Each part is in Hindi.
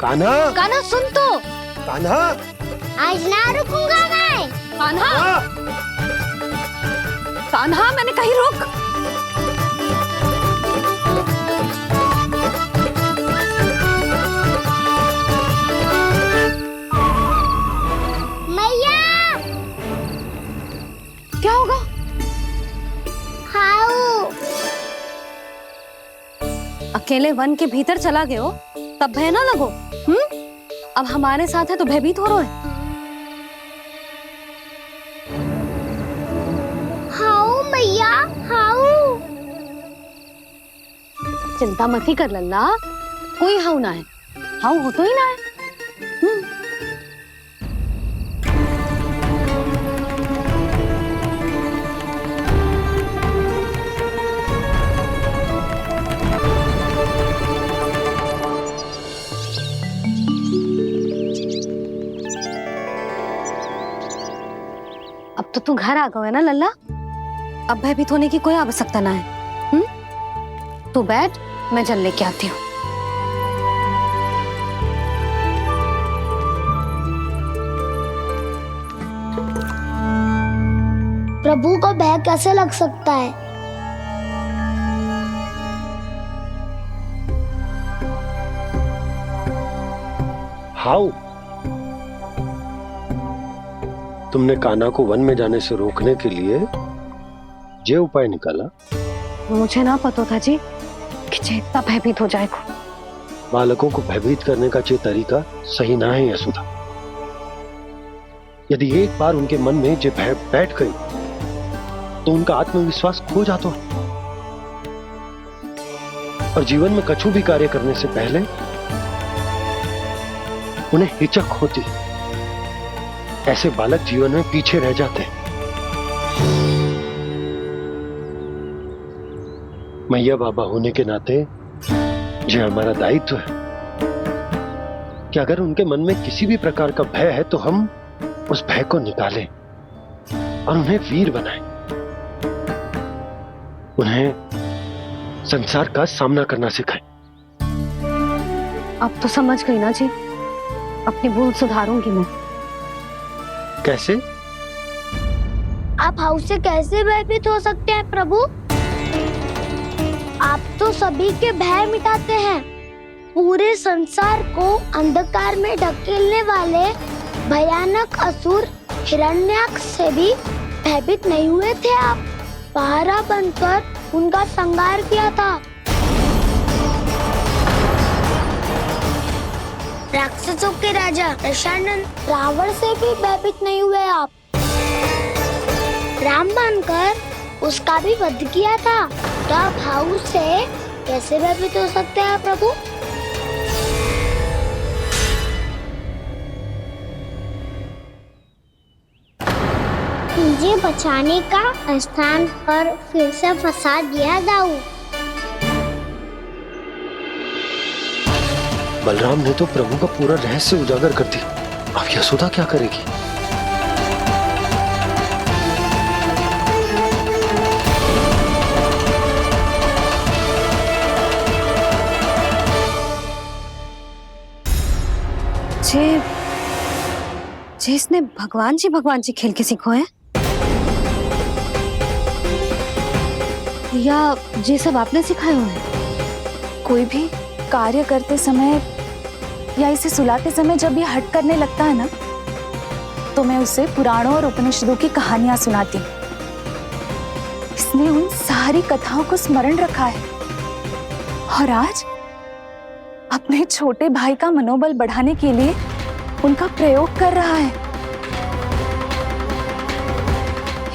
कान्हा, कान्हा सुन तो। कान्हा, आज ना रुकूंगा मैं। कान्हा, कान्हा मैंने कहीं रुक। मैया, क्या होगा? हाउ अकेले वन के भीतर चला गए हो तब भय ना लगो। अब हमारे साथ है तो भयभीत हो रहे हो। हाउ मैया, हाउ। चिंता मत ही कर लल्ला, कोई हाउ ना है। हाउ हो तो ही ना है। अब तो तू घर आ गया है ना लल्ला, अब भयभीत होने की कोई आवश्यकता ना है। तू बैठ, मैं जल लेके आती हूँ। प्रभु को भय कैसे लग सकता है? हाउ? तुमने कान्हा को वन में जाने से रोकने के लिए ये उपाय निकाला? मुझे ना पता था जी कि जे इतना भयभीत हो जाएगा। बालकों को भयभीत करने का ये तरीका सही ना है यशोदा। यदि एक बार उनके मन में ये भय बैठ गई तो उनका आत्मविश्वास खो जाता है और जीवन में कछु भी कार्य करने से पहले उन्हें हिचक होती। ऐसे बालक जीवन में पीछे रह जाते हैं। मैया बाबा होने के नाते यह हमारा दायित्व है कि अगर उनके मन में किसी भी प्रकार का भय है तो हम उस भय को निकालें और उन्हें वीर बनाएं। उन्हें संसार का सामना करना सिखाएं। अब तो समझ गई ना जी, अपनी भूल सुधारूंगी मैं। कैसे? आप हाउ से कैसे भयभीत हो सकते हैं प्रभु? आप तो सभी के भय मिटाते हैं। पूरे संसार को अंधकार में ढकेलने वाले भयानक असुर हिरण्याक्ष से भी भयभीत नहीं हुए थे आप। पहरा बनकर उनका संहार किया था। राक्षसों के राजा दशानन रावण से भी भयभीत नहीं हुए आप। राम बनकर उसका भी वध किया था। तो आप हाउ से कैसे भयभीत हो सकते हैं प्रभु? मुझे बचाने का स्थान पर फिर से फंसा दिया दाऊ। बलराम ने तो प्रभु का पूरा रहस्य उजागर कर दिया। अब यशोदा क्या करेगी? इसने भगवान जी खेल के सीखो है या ये सब आपने सिखाए हुए हैं? कोई भी कार्य करते समय या इसे सुलाते समय जब ये हट करने लगता है ना, तो मैं उसे पुराणों और उपनिषदों की कहानियां सुनाती हूँ। इसने उन सारी कथाओं को स्मरण रखा है और आज अपने छोटे भाई का मनोबल बढ़ाने के लिए उनका प्रयोग कर रहा है।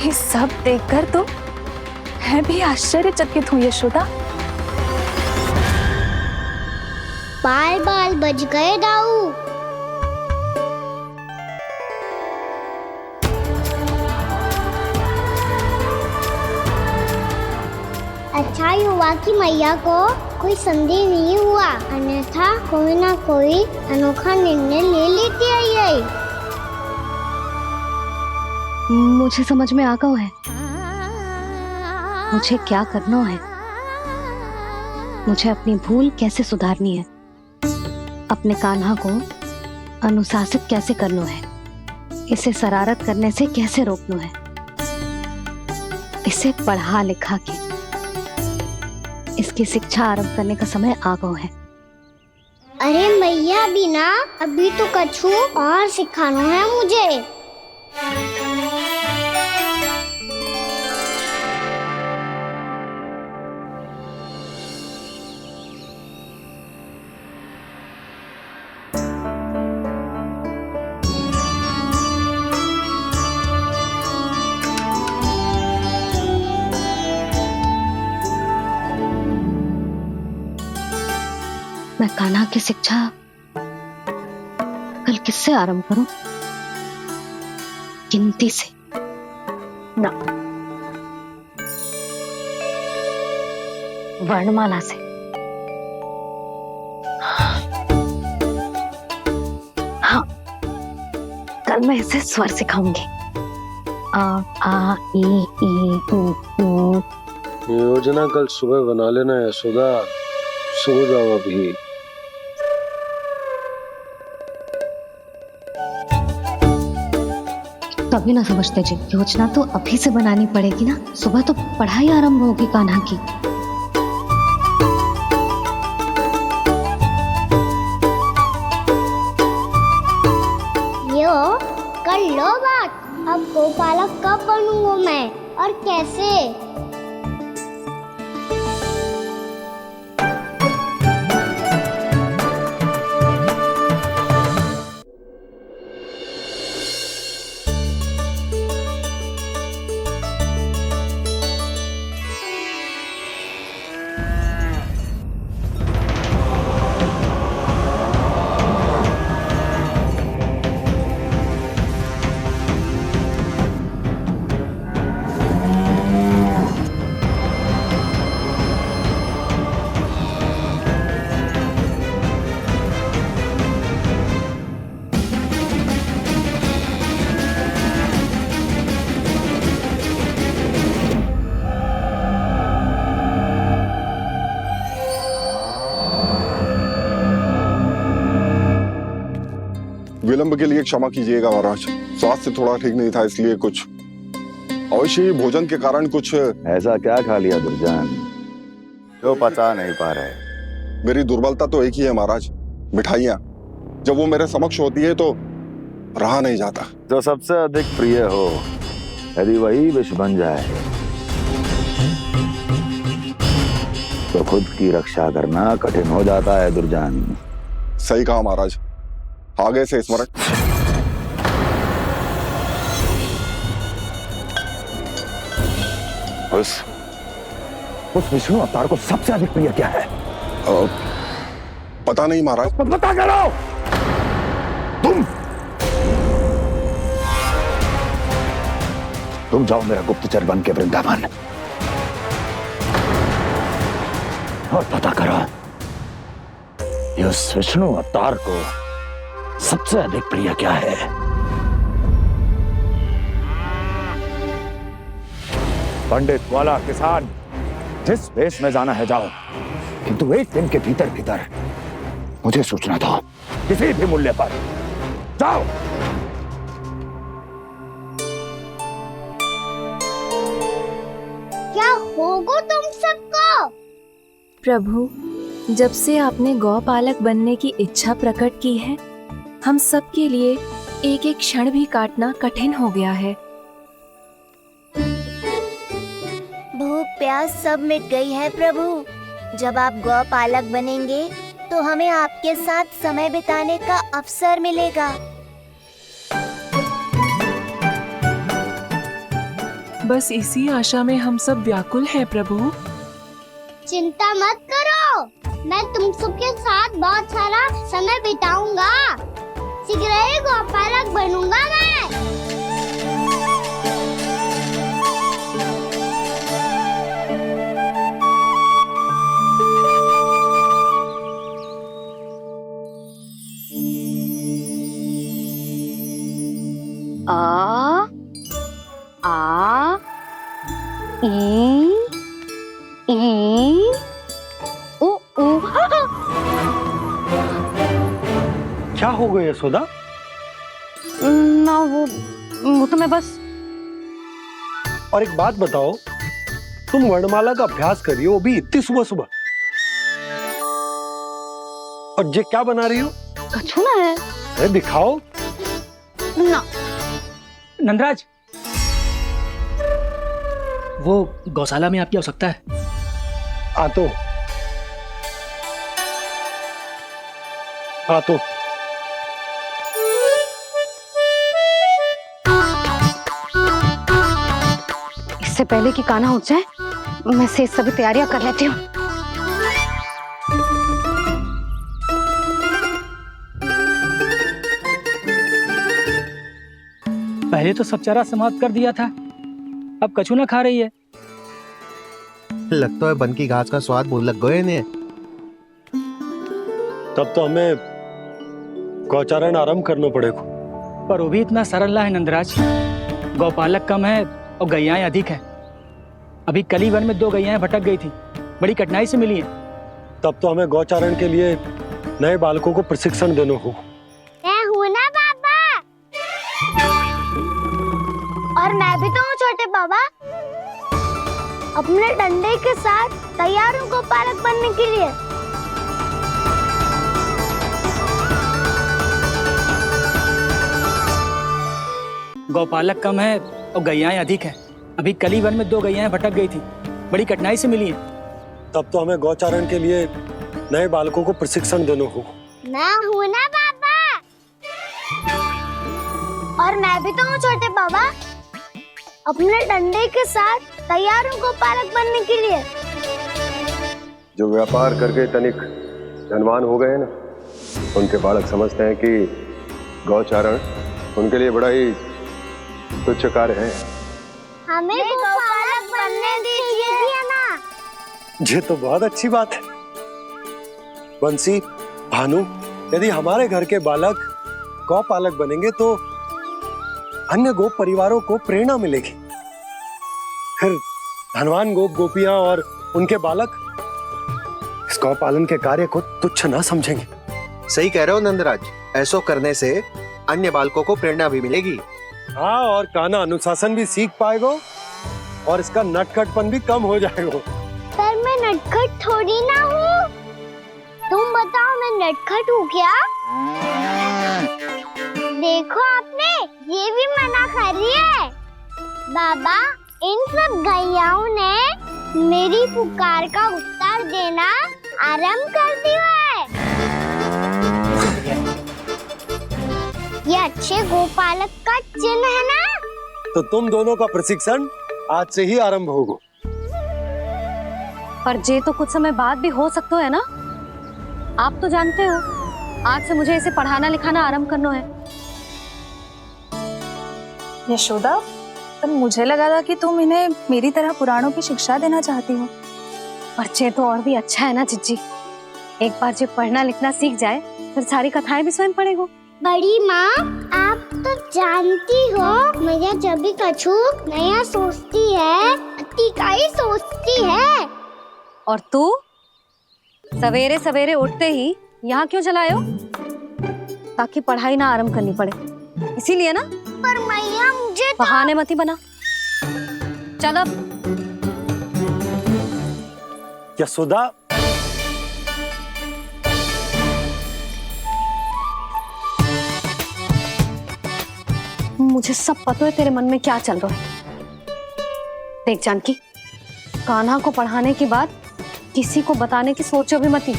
ये सब देखकर तो मैं भी आश्चर्यचकित हूँ यशोदा। बाल बाल बज गए दाऊ। अच्छा हुआ कि मैया को कोई संदेह नहीं हुआ, अन्यथा कोई ना कोई अनोखा निर्णय ले लेती आई। मुझे समझ में आ गया है मुझे क्या करना है। मुझे अपनी भूल कैसे सुधारनी है। अपने कान्हा को अनुशासित कैसे करना है, इसे शरारत करने से कैसे रोकना है, इसे पढ़ा लिखा के इसकी शिक्षा आरंभ करने का समय आ गया है। अरे मैया बिना, अभी तो कछु और सिखाना है मुझे। मैं कान्हा की शिक्षा कल किससे आरंभ करूं? गिनती से ना, वर्णमाला से। हाँ, कल मैं इसे स्वर सिखाऊंगी। आ ई ऊ। योजना कल सुबह बना लेना यशोदा, सो जाओ अभी। तभी ना समझते जी, योजना तो अभी से बनानी पड़ेगी ना, सुबह तो पढ़ाई आरंभ होगी कान्हा की। यो कर लो बात, अब गोपालक कब बनूंगा मैं और कैसे? विलंब के लिए क्षमा कीजिएगा महाराज, स्वास्थ्य थोड़ा ठीक नहीं था इसलिए कुछ अवश्य ही भोजन के कारण कुछ। ऐसा क्या खा लिया दुर्जन जो पचा नहीं पा रहे? मेरी दुर्बलता तो एक ही है महाराज, मिठाइयाँ। जब वो मेरे समक्ष होती है तो रहा नहीं जाता। जो सबसे अधिक प्रिय हो, यदि वही विष बन जाए तो खुद की रक्षा करना कठिन हो जाता है दुर्जन। सही कहा महाराज, आगे से स्मरण। उस विष्णु अवतार को सबसे अधिक प्रिय क्या है? पता नहीं महाराज। पता करो। तुम जाओ मेरा गुप्तचर बन के वृंदावन और पता करो इस विष्णु अवतार को सबसे अधिक प्रिय क्या है। पंडित वाला किसान, जिस वेश में जाना है जाओ, किंतु एक दिन के भीतर भीतर मुझे सूचना दो, किसी भी मूल्य पर। जाओ। क्या होगा तुम सबको? प्रभु, जब से आपने गौपालक बनने की इच्छा प्रकट की है, हम सब के लिए एक एक क्षण भी काटना कठिन हो गया है। भूख प्यास सब मिट गई है प्रभु। जब आप गौपालक बनेंगे तो हमें आपके साथ समय बिताने का अवसर मिलेगा। बस इसी आशा में हम सब व्याकुल हैं प्रभु। चिंता मत करो, मैं तुम सबके साथ बहुत सारा समय बिताऊंगा। शीघ्र ही गोपालक बनूंगा मैं। आ ई ऊ ऊ। क्या हो गया यशोदा? ना वो तो मैं बस। और एक बात बताओ, तुम वर्णमाला का अभ्यास कर रही हो, वो भी इतनी सुबह सुबह, और ये क्या बना रही हो? कछुआ है। अरे दिखाओ ना। नंदराज, वो गौशाला में आपकी आवश्यकता है। आ तो इससे पहले कि कान्हा उठ जाए, मैं से सभी तैयारियां कर लेती हूँ। पहले तो सब चारा समाप्त कर दिया था, अब कछू ना खा रही है। लगता है बन की घास का स्वाद भूल लग गए ने। तब तो हमें गौचारण आरंभ करना पड़ेगा। पर वो भी इतना सरल ना है नंदराज। गौपालक कम है और गैयाएं अधिक है। अभी कली वन में 2 गैयाएं भटक गई थी, बड़ी कठिनाई से मिली हैं। तब तो हमें गौचारण के लिए नए बालकों को प्रशिक्षण देना होगा। मैं हूँ ना बाबा, और मैं भी तो हूँ छोटे बाबा। अपने डंडे के साथ तैयार हूँ गौपालक बनने के लिए। गौपालक कम है और गैयाएं अधिक है। अभी कली वन में 2 गैयाएं भटक गई थी, बड़ी कठिनाई से मिली हैं। तब तो हमें गौचारण के लिए नए बालकों को प्रशिक्षण देना होगा। मैं हूँ ना बाबा, और मैं भी तो हूँ छोटे बाबा। अपने डंडे के साथ तैयार हूँ गौपालक बनने के लिए। जो व्यापार करके तनिक धनवान हो गए ना, उनके बालक समझते हैं कि गौचारण उनके लिए बड़ा ही तुच्छ कार्य है। हमें गौपालक बनने दीजिए ना। ये तो बहुत अच्छी बात है। बंसी, भानु, यदि हमारे घर के बालक गौपालक बनेंगे तो अन्य गोप परिवारों को प्रेरणा मिलेगी। फिर धनवान गोप गोपियां और उनके बालक इस गौपालन के कार्य को तुच्छ ना समझेंगे। सही कह रहे हो नंदराज, ऐसा करने से अन्य बालकों को प्रेरणा भी मिलेगी। हाँ, और कान्हा अनुशासन भी सीख पाएगा और इसका नटखटपन भी कम हो जाएगा। पर मैं नटखट थोड़ी ना हूँ। तुम बताओ, मैं नटखट हूँ क्या? देखो आपने, ये भी मना कर रही है। बाबा, इन सब गैयाओं ने मेरी पुकार का उत्तर देना आरंभ कर दिया है। ये अच्छे गोपालक का चिन्ह है ना? तो तुम दोनों का प्रशिक्षण आज से ही आरंभ होगा। पर जे तो कुछ समय बाद भी हो सकता है ना। आप तो जानते हो, आज से मुझे इसे पढ़ाना लिखाना आरंभ करना है। यशोदा, पर मुझे लगा था कि तुम इन्हें मेरी तरह पुराणों की शिक्षा देना चाहती हो। पर जे तो और भी अच्छा है ना जिज्जी। एक बार जब पढ़ना लिखना सीख जाए, फिर सारी कथाएं भी स्वयं पढ़ेगा। बड़ी माँ, आप तो जानती हो, मैया जब भी कछु नया सोचती है, का ही सोचती है। और तू सवेरे सवेरे उठते ही यहाँ क्यों चलाए हो? ताकि पढ़ाई ना आरंभ करनी पड़े, इसीलिए ना। पर मैया मुझे बहाने मत ही बना। चल अब। यशोदा, मुझे सब पता है तेरे मन में क्या चल रहा है। देख जानकी, कान्हा को पढ़ाने के बाद किसी को बताने की सोचो भी मत ही।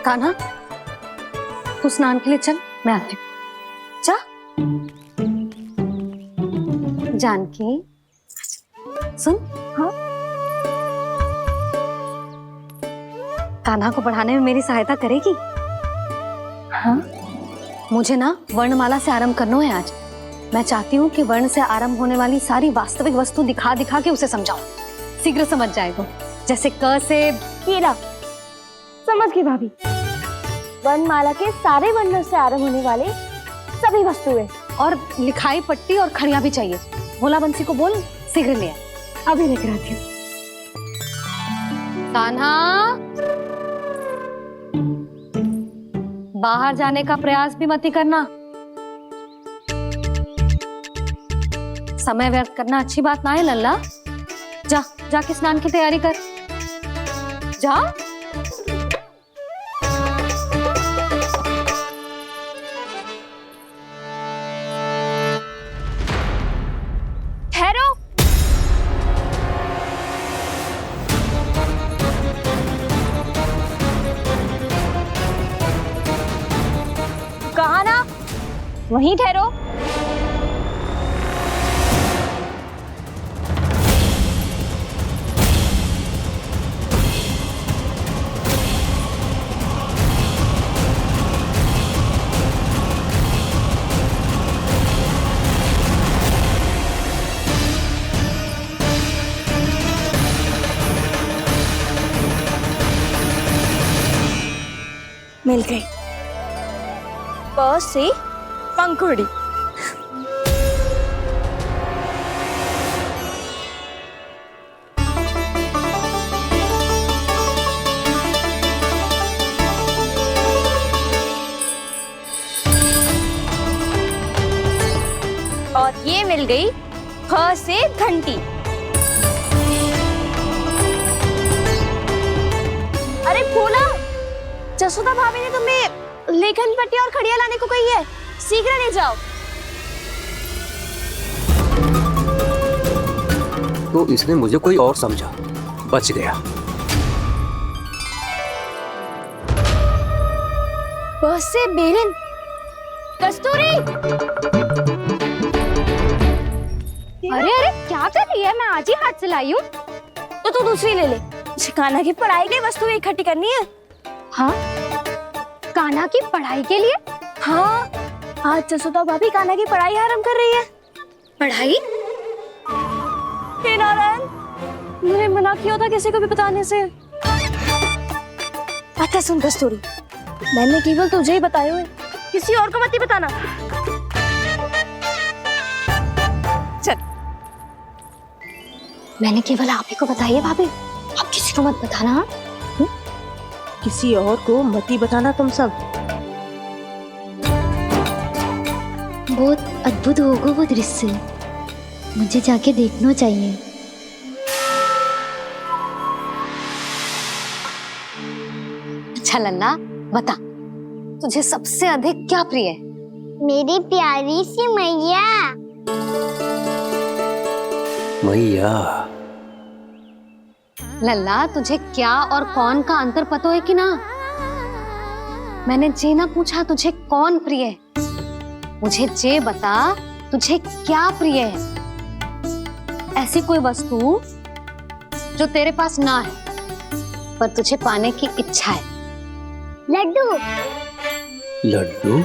कान्हा, तू स्नान के लिए चल, मैं आती हूँ। जा। जानकी, सुन। हाँ, कान्हा को पढ़ाने में मेरी सहायता करेगी? हाँ, मुझे ना वर्णमाला से आरंभ करना है आज। मैं चाहती हूँ कि वर्ण से आरंभ होने वाली सारी वास्तविक वस्तु दिखा दिखा के उसे समझाऊं। शीघ्र समझ जाएगा। जैसे क से कीड़ा। समझ गई भाभी। वर्णमाला के सारे वर्णों से आरंभ होने वाले सभी वस्तुएं। और लिखाई पट्टी और खड़िया भी चाहिए। भोला बंसी को बोल शीघ्र ले आए। अभी लेकर आती हूँ। कान्हा, बाहर जाने का प्रयास भी मत ही करना। समय व्यर्थ करना अच्छी बात ना है लल्ला। जा जाके स्नान की तैयारी कर। जा। ठहरो। कहा ना, वहीं ठहरो। मिल गई। प से पंखुड़ी। और ये मिल गई ख से घंटी। अरे भोला, जसोदा भाभी ने तुम्हें लेखन पट्टी और खड़िया लाने को कही है, शीघ्र ले जाओ। तो इसने मुझे कोई और समझा, बच गया। बस से बेरन। कस्तूरी। अरे अरे क्या कर रही है? मैं आज ही हाथ से लाई हूँ। तो तू दूसरी ले ले। कान्हा की पढ़ाई की वस्तु इकट्ठी करनी है। हाँ, कान्हा की पढ़ाई के लिए? हाँ, आज जसोदा भाभी कान्हा की पढ़ाई आरंभ कर रही है। पढ़ाई? हे नारायण, मैंने मना किया था किसी को भी बताने से। अच्छा सुन कस्तूरी, मैंने केवल तुझे ही बताए हुए, किसी और को मत ही बताना। चल। मैंने केवल आप ही को बताई है भाभी, आप किसी को मत बताना। हाँ? किसी और को मत ही बताना तुम सब। बहुत अद्भुत होगा वो दृश्य, मुझे जाके देखना चाहिए। अच्छा लल्ला, बता तुझे सबसे अधिक क्या प्रिय है? मेरी प्यारी सी मैया। मैया। लल्ला, तुझे क्या और कौन का अंतर पता है कि ना? मैंने जे ना पूछा तुझे कौन प्रिय है, मुझे जे बता तुझे क्या प्रिय है। ऐसी कोई वस्तु जो तेरे पास ना है पर तुझे पाने की इच्छा है। लड्डू। लड्डू?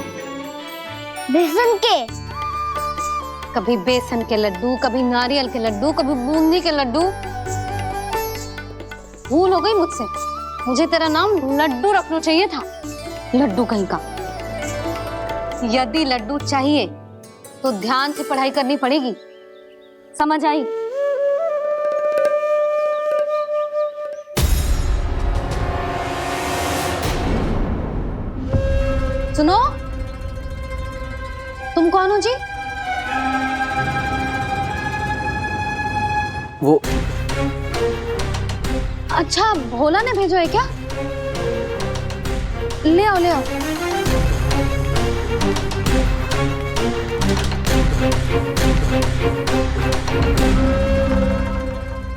बेसन के। कभी बेसन के लड्डू, कभी नारियल के लड्डू, कभी बूंदी के लड्डू। भूल हो गई मुझसे, मुझे तेरा नाम लड्डू रखना चाहिए था। लड्डू कहीं का। यदि लड्डू चाहिए तो ध्यान से पढ़ाई करनी पड़ेगी, समझ आई? सुनो, तुम कौन हो जी? वो अच्छा, भोला ने भेजो है क्या? ले आओ ले आओ।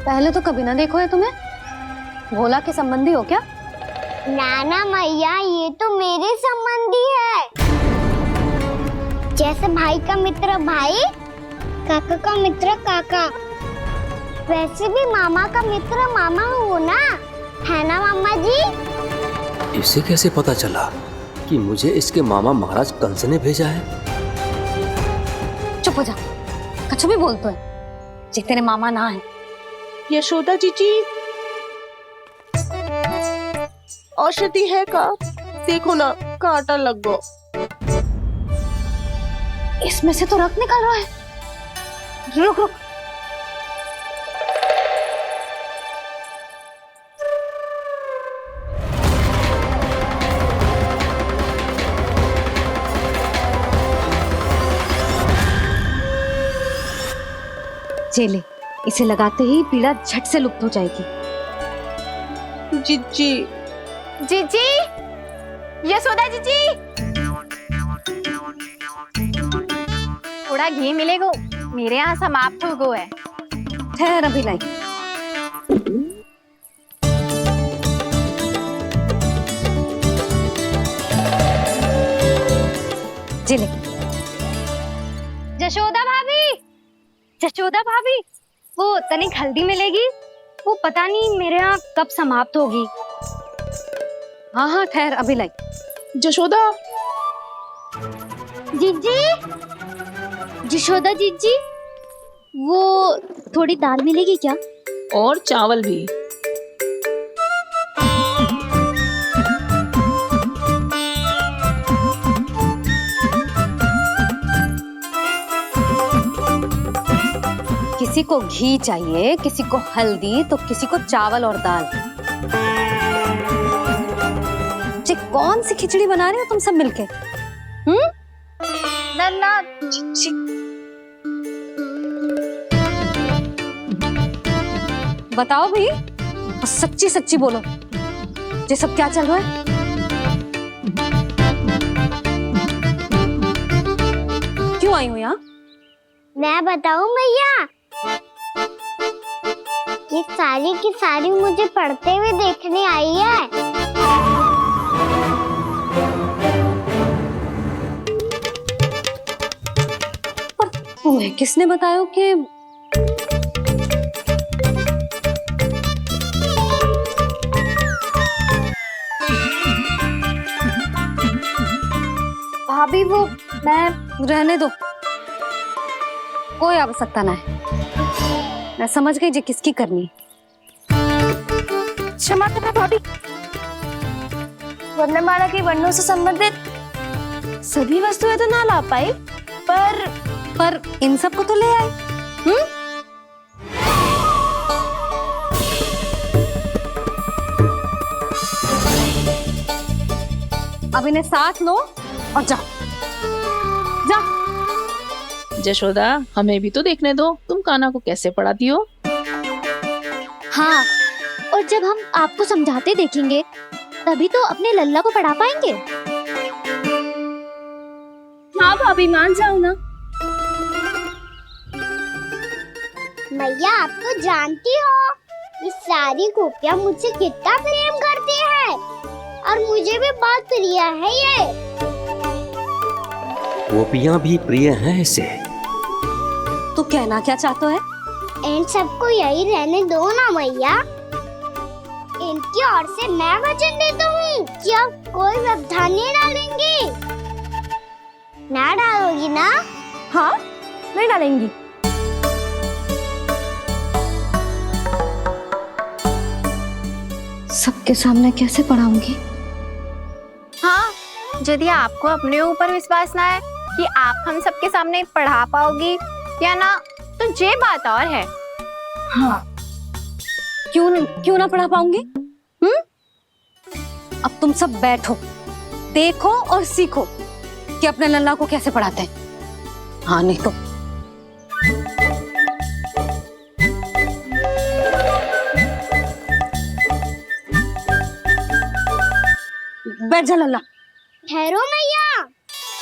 पहले तो कभी ना देखो है तुम्हें। भोला के संबंधी हो क्या? नाना मैया, ये तो मेरे संबंधी है। जैसे भाई का मित्र भाई, काका का मित्र काका, वैसे भी मामा का मित्र मामा हो ना, है ना मामा जी? इसे कैसे पता चला कि मुझे इसके मामा महाराज कंस ने भेजा है? चुप हो जा, कुछ भी बोलते है जे तेरे मामा ना है। यशोदा जीजी, औषधि है का? देखो ना, कांटा लग गो। इसमें से तो रक्त निकल रहा है। रुक रुक, चले, इसे लगाते ही पीड़ा झट से लुप्त हो जाएगी। जीजी, जीजी, यशोदा जीजी, थोड़ा घी मिलेगा, मेरे यहाँ समाप्त हो गो है। ठहर अभी लाई। जिले, जशोदा भाभी, जशोदा भाभी, वो तनिक हल्दी मिलेगी? वो पता नहीं मेरे यहाँ कब समाप्त होगी। हाँ हाँ ठहर अभी लाई। जशोदा, जीजी, जशोदा जीजी, वो थोड़ी दाल मिलेगी क्या? और चावल भी। किसी को घी चाहिए, किसी को हल्दी, तो किसी को चावल और दाल। जी कौन सी खिचड़ी बना रहे हो तुम सब मिलके? नन्ना, बताओ भाई, और सच्ची सच्ची बोलो, ये सब क्या चल रहा है? क्यों आई हूँ यहाँ? मैं बताऊं भैया, ये सारी की सारी मुझे पढ़ते हुए देखने आई है। पर तुम्हें किसने बताया कि भाभी? वो मैं रहने दो, कोई आवश्यकता ना है। मैं समझ गई जी किसकी करनी। क्षमा करना भाभी, वर्णमाला के वर्णों से संबंधित सभी वस्तुएं तो ना ला पाई, पर इन सब को तो ले आए। अब इन्हें साथ लो और जाओ। जा। जशोदा, हमें भी तो देखने दो, तुम कान्हा को कैसे पढ़ाती हो। हाँ, और जब हम आपको समझाते देखेंगे तभी तो अपने लल्ला को पढ़ा पाएंगे। हाँ भाभी, मान जाओ ना। मैया, आप तो जानती हो ये सारी गोपियां मुझसे कितना प्रेम करती है, और मुझे भी बहुत प्रिय है ये। गोपियां भी प्रिय हैं इसे। तू कहना क्या चाहता है? इन सबको यही रहने दो ना मैया। इनकी ओर से मैं वचन देता हूँ कि अब कोई व्यवधान नहीं डालेंगी। ना डालोगी ना? हाँ, मैं डालेंगी। सबके सामने कैसे पढ़ाऊंगी? हाँ, यदि आपको अपने ऊपर विश्वास ना है कि आप हम सबके सामने पढ़ा पाओगी या ना, तो ये बात और है। हाँ, क्यों ना पढ़ा पाऊंगी? अब तुम सब बैठो, देखो और सीखो कि अपने लल्ला को कैसे पढ़ाते हैं। हाँ, नहीं तो बैठ जा लल्ला। ठहरो मैया,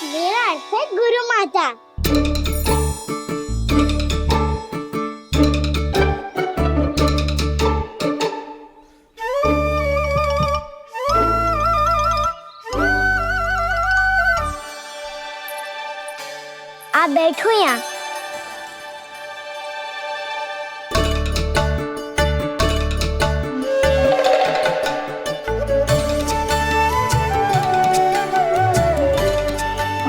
मेरा अर्थ है गुरु माता। आप बैठो यहाँ।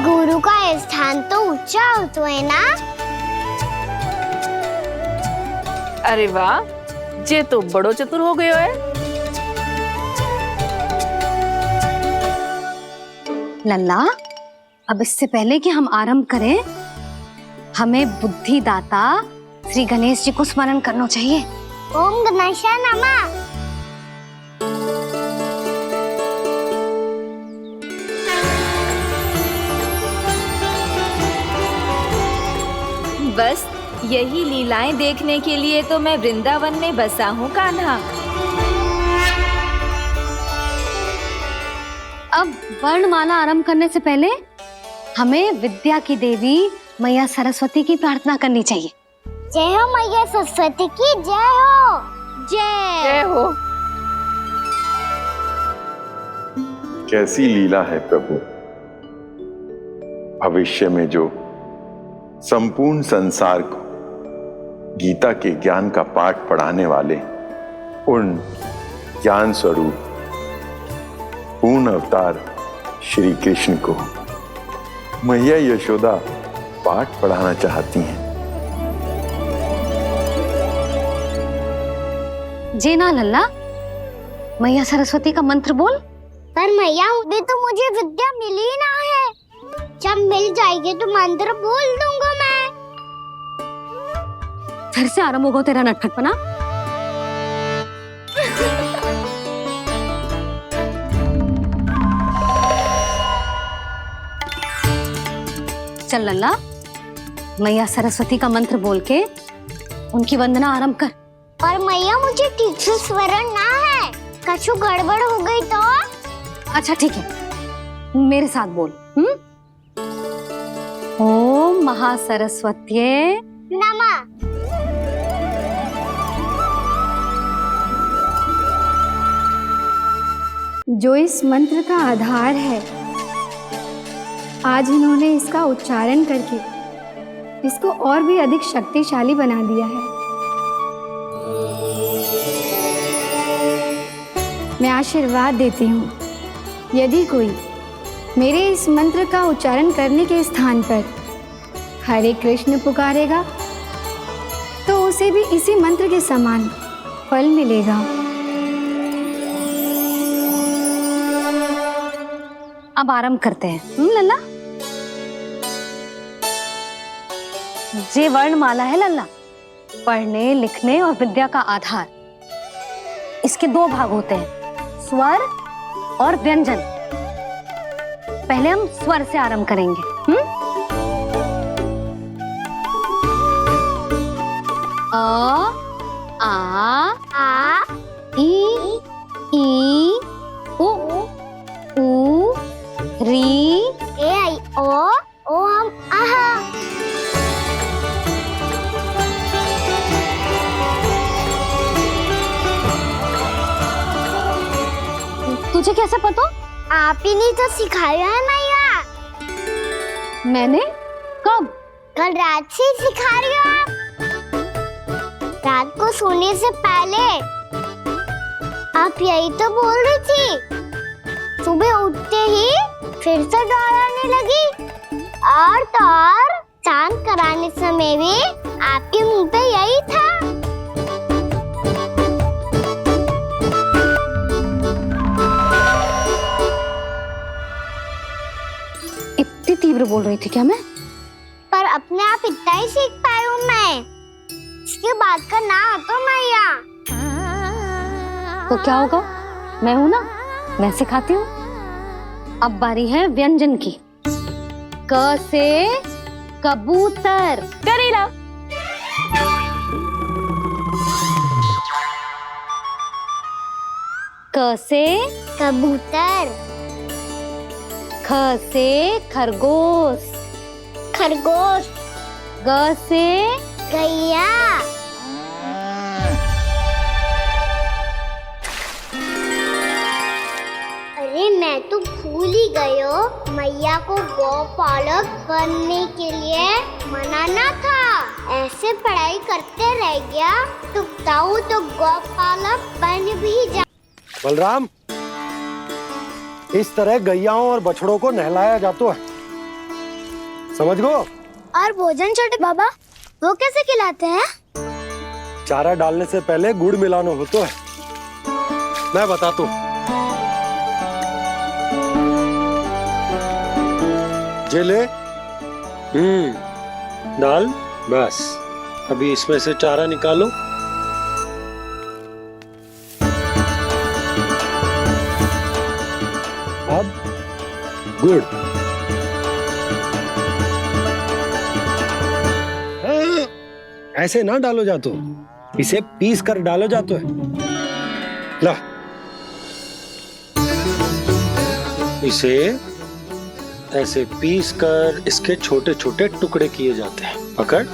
गुरु का स्थान तो ऊंचा होता है ना? अरे वाह, जे तो बड़ो चतुर हो गयो है। लल्ला, अब इससे पहले कि हम आरंभ करें, हमें बुद्धिदाता श्री गणेश जी को स्मरण करना चाहिए। ओम गणेशाय नमः। बस यही लीलाएं देखने के लिए तो मैं वृंदावन में बसा हूँ कान्हा। अब वर्णमाला आरंभ करने से पहले हमें विद्या की देवी मैया सरस्वती की प्रार्थना करनी चाहिए। जय हो मैया सरस्वती की जय हो। जय हो। कैसी लीला है प्रभु, भविष्य में जो संपूर्ण संसार को गीता के ज्ञान का पाठ पढ़ाने वाले उन ज्ञान स्वरूप पूर्ण अवतार श्री कृष्ण को मैया यशोदा पाठ पढ़ाना चाहती हैं। जी ना लल्ला, मैया सरस्वती का मंत्र बोल। पर मैया अभी तो मुझे विद्या मिली ना है, जब मिल जाएगी तो मंत्र बोल दूंगा मैं। फिर से आरंभ होगा तेरा नटखटपना। चल लल्ला, मैया सरस्वती का मंत्र बोल के उनकी वंदना आरंभ कर। और मैया मुझे ठीक से स्मरण ना है, कछु गड़बड़ हो गई तो? अच्छा ठीक है, मेरे साथ बोल। ओम महासरस्वत्ये नमः। जो इस मंत्र का आधार है, आज इन्होंने इसका उच्चारण करके इसको और भी अधिक शक्तिशाली बना दिया है। मैं आशीर्वाद देती हूँ, यदि कोई मेरे इस मंत्र का उच्चारण करने के स्थान पर हरे कृष्ण पुकारेगा तो उसे भी इसी मंत्र के समान फल मिलेगा। अब आरंभ करते हैं। लल्ला, जे वर्णमाला है लल्ला, पढ़ने लिखने और विद्या का आधार। इसके दो भाग होते हैं, स्वर और व्यंजन। पहले हम स्वर से आरंभ करेंगे। अ, आ, ई, उ, री, ए आई ओ हम आहा। तुझे कैसे पता? आप ही ने तो सिखाया है मैया। मैंने? कब? कल रात से सिखा रही हो आप। रात को सोने से पहले आप यही तो बोल रही थी। सुबह उठते ही फिर से दोहराने लगी, और तो और चांद कराने समय भी आपके मुंह पे यही था। इतनी तीव्र बोल रही थी क्या मैं? पर अपने आप इतना ही सीख पाई हूँ मैं। इसके बाद का ना तो मैया। तो क्या होगा? मैं हूं ना, मैं सिखाती हूँ। अब बारी है व्यंजन की। क से कबूतर। करेला। क से कबूतर। ख से खरगोश। खरगोश। ग से गैया। अरे मैं तो भूल ही गई हो, मैया को गौपालक बनने के लिए मनाना था। ऐसे पढ़ाई करते रह गया तो ताऊ तो गौपालक बन भी जा। बलराम, इस तरह गैयाओं और बछड़ों को नहलाया जाता है, समझ गो? और भोजन छोटे बाबा, वो कैसे खिलाते हैं? चारा डालने से पहले गुड़ मिलाना होता है। मैं बताता हूँ। जे ले, दाल बस, अभी इसमें से चारा निकालो। अब गुड़, ऐसे ना डालो जातो, इसे पीस कर डालो जातो है। ला, इसे ऐसे पीस कर इसके छोटे छोटे टुकड़े किए जाते हैं। पकड़।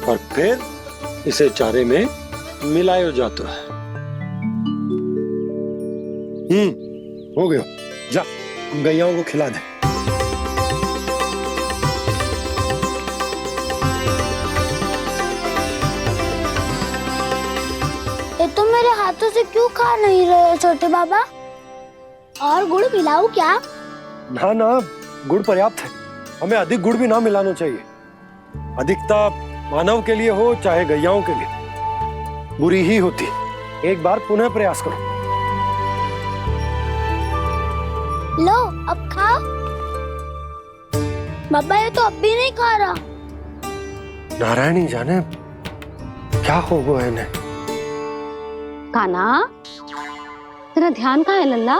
और फिर इसे चारे में मिलायो जाता है। हो गया, जा गैयाओं को खिला दे। ये तो मेरे हाथों से क्यों खा नहीं रहे हो छोटे बाबा? और गुड़ मिलाऊं क्या? ना ना, गुड़ पर्याप्त है। हमें अधिक गुड़ भी ना मिलाना चाहिए। अधिकता मानव के लिए हो चाहे गैयाओं के लिए बुरी ही होती। एक बार पुनः प्रयास करो। लो अब खाओ। बाबा ये तो अब भी नहीं खा रहा। नारायणी जाने क्या हो गया इन्हें। काना, तेरा ध्यान कहाँ है लल्ला?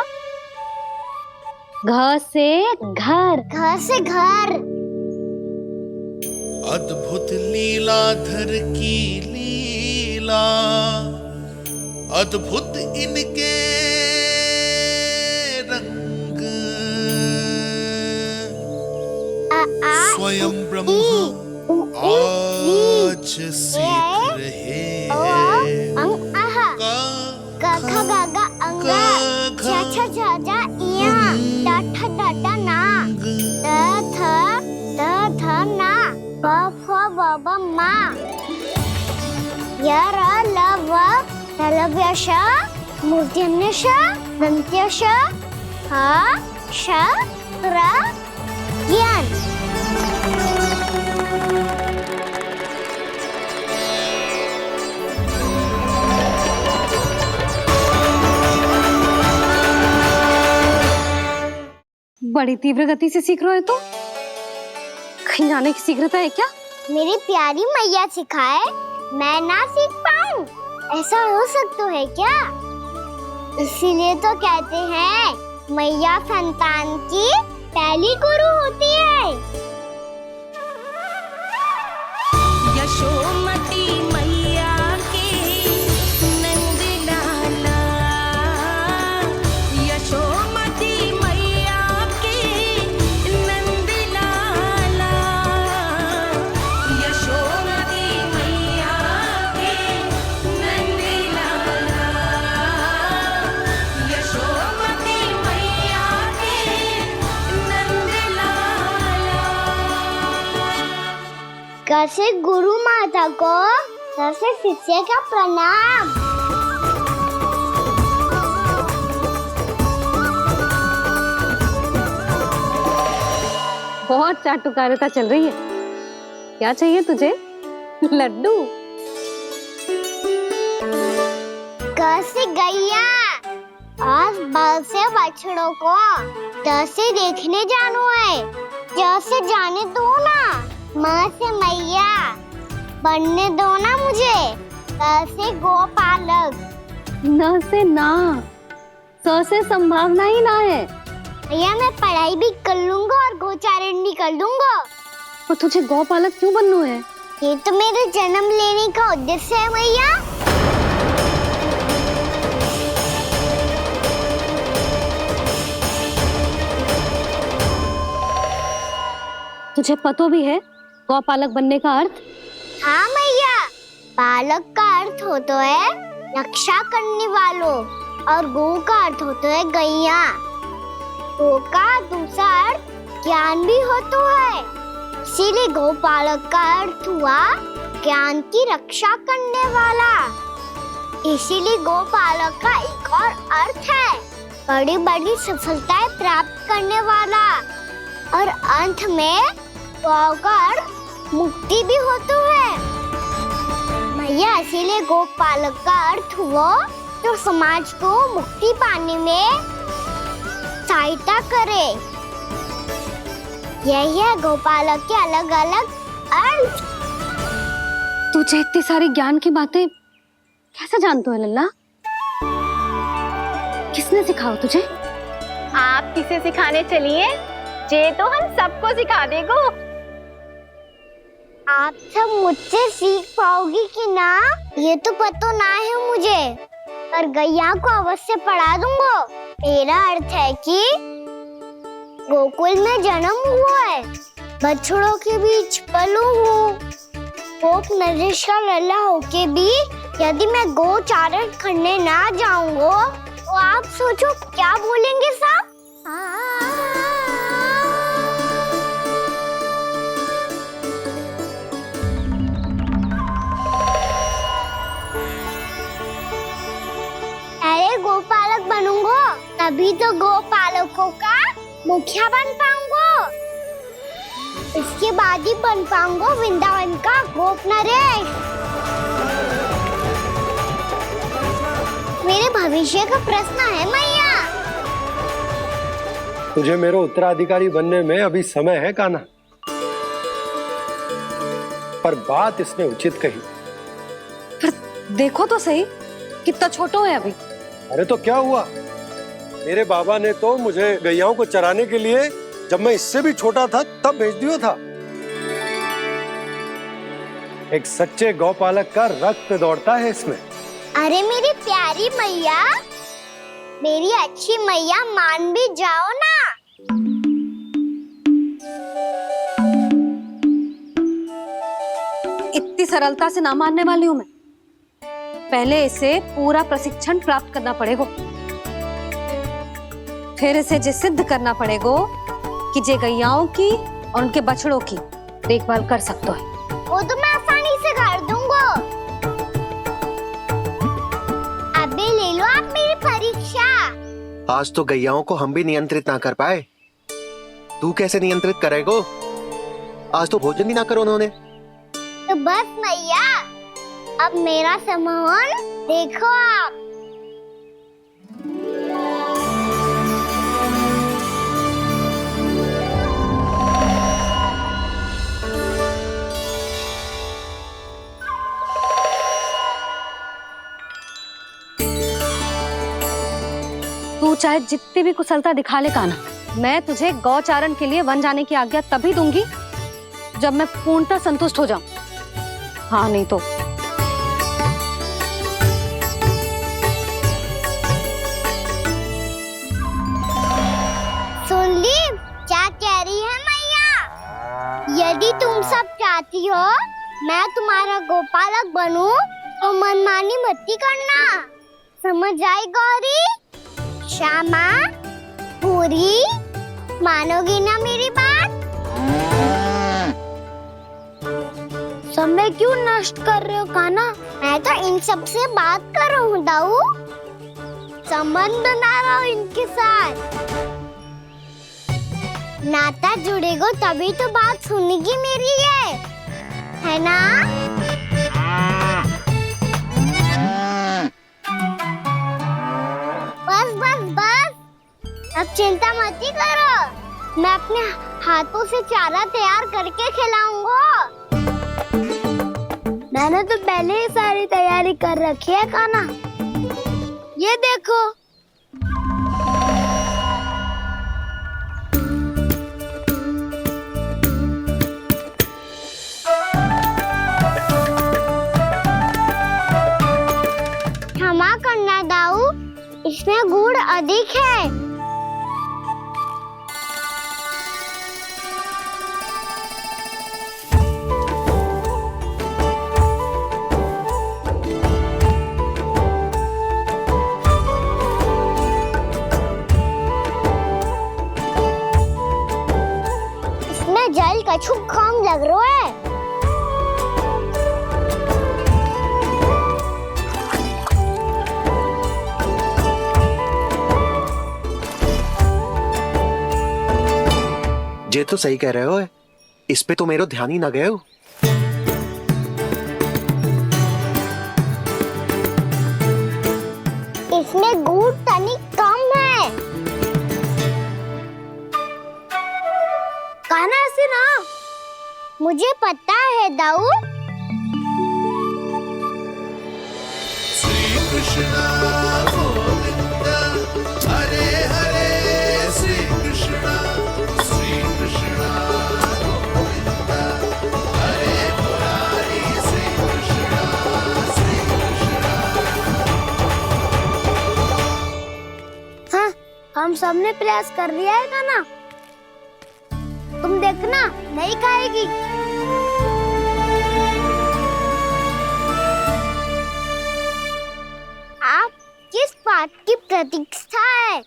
घर से घर, घर से घर। अद्भुत लीलाधर की लीला, अद्भुत इनके रंग, स्वयं ब्रह्मा आज सीख रहे हैं। गा गा गा अंगा, छा छा छा जा इया, डा ठा डा डा ना, दा धा ना, ब फ ब ब मा, य र ल व लव्य श, मूर्धन्य श, दन्त्य श, ह श र ज्ञान। बड़ी तीव्र गति से सीख रहे हो तो कहीं जाने की शीघ्रता है क्या? मेरी प्यारी मैया सिखाए, मैं ना सीख पाऊं, ऐसा हो सकता है क्या? इसीलिए तो कहते हैं मैया संतान की पहली गुरु होती है। यशोमती मैया के नंद लाला, यशोमती मैया के नंद लाला, यशोमती मैया के नंद लाला, यशोमती मैया के नंद लाला। कैसे गुरु माता को, कैसे शिष्य का प्रणाम। बहुत चाटुकारिता चल रही है। क्या चाहिए तुझे? लड्डू? कैसे गैया आज बल से बछड़ों को कैसे देखने जानो है, जैसे जाने दो ना, माँ से मैया बनने दो ना मुझे, कैसे गोपालक। न से ना, स से संभावना ही ना है। भैया मैं पढ़ाई भी कर लूंगा और गोचारण भी कर दूंगा। और तुझे गौपालक क्यों बनना है? ये तो मेरे जन्म लेने का उद्देश्य है भैया। तुझे पतो भी है गौपालक बनने का अर्थ? हाँ मैया, पालक का अर्थ होता है रक्षा करने वालों और गौ का अर्थ होता है गैया। गौ का दूसरा अर्थ ज्ञान भी होता है, इसीलिए गौपालक का अर्थ हुआ ज्ञान की रक्षा करने वाला। इसीलिए गौपालक का एक और अर्थ है बड़ी बड़ी सफलताएं प्राप्त करने वाला, और अंत में गौ का अर्थ मुक्ति भी होता है। भैया इसीलिए गोपालक का अर्थ हुआ जो समाज को मुक्ति पाने में सहायता करे। यही है गोपालक के अलग अलग अर्थ। तुझे इतनी सारी ज्ञान की बातें कैसे जानते हो लल्ला? किसने सिखाओ तुझे? आप किसे सिखाने चलिए, जे तो हम सबको सिखा देगो। आप सब मुझसे सीख पाओगी कि ना ये तो पता ना है मुझे, पर गैया को अवश्य पढ़ा दूंगा। मेरा अर्थ है कि गोकुल में जन्म हुआ है, बछड़ों के बीच पलू हूँ। गोप नरेश का लल्ला होके भी यदि मैं गोचारण करने ना जाऊंगा तो आप सोचो क्या बोलेंगे साहब? अरे गोपालक बनूंगा तभी तो गोपालकों का मुखिया बन पाऊंगा। इसके बाद ही बन पाऊंगा वृंदावन का गोप नरेश। मेरे भविष्य का प्रश्न है मैया। तुझे मेरा उत्तराधिकारी बनने में अभी समय है कान्हा, पर बात इसने उचित कही। पर देखो तो सही, कितना छोटा है अभी। अरे तो क्या हुआ, मेरे बाबा ने तो मुझे गैयाओं को चराने के लिए जब मैं इससे भी छोटा था तब भेज दिया था। एक सच्चे गौपालक का रक्त दौड़ता है इसमें। अरे मेरी प्यारी मैया, मेरी अच्छी मैया, मान भी जाओ ना। इतनी सरलता से ना मानने वाली हूं मैं। पहले इसे पूरा प्रशिक्षण प्राप्त करना पड़ेगा, फिर इसे ये सिद्ध करना पड़ेगा कि जे गैयाओं की और उनके बछड़ों की देखभाल कर सकते हैं। वो तो मैं आसानी से कर दूंगा। अबे ले लो आप मेरी परीक्षा। आज तो गैयाओं को हम भी नियंत्रित ना कर पाए, तू कैसे नियंत्रित करेगो? आज तो भोजन भी ना करो उन्होंने। तो बस मैया, अब मेरा सम्मान देखो आप। तू चाहे जितनी भी कुशलता दिखा ले कान्हा, मैं तुझे गौचारण के लिए वन जाने की आज्ञा तभी दूंगी जब मैं पूर्णतः संतुष्ट हो जाऊं। हाँ नहीं तो सुन ली क्या कह रही है मैया? यदि तुम सब चाहती हो मैं तुम्हारा गोपालक बनूं तो मनमानी मत करना, समझ आई गौरी? श्यामा, पूरी, मानोगी ना मेरी बात? समय क्यों नष्ट कर रहे हो कान्हा? मैं तो इन सब से बात कर रहा हूँ दाऊ, संबंध बना रहा हूँ इनके साथ। नाता जुड़ेगा तभी तो बात सुनेगी मेरी, है ना? बस बस बस, अब चिंता मत ही करो, मैं अपने हाथों से चारा तैयार करके खिलाऊंगा। मैंने तो पहले ही सारी तैयारी कर रखी है कान्हा, ये देखो। क्षमा करना दाऊ, इसमें गुड़ अधिक है। इसमें जल कछु कम लग रहा है। ये तो सही कह रहे हो, इस पे तो मेरा ध्यान ही ना गए हो। इसमें गुड़ तनिक कम है। कान्हा मुझे पता है दाऊ। श्री कृष्ण गोविंद हरे हरे श्री कृष्ण गोविंद हरे मुरारी श्री कृष्ण। हाँ, हम सबने प्रयास कर लिया है गाना। तुम देखना नहीं खाएगी। आप किस बात की प्रतीक्षा है?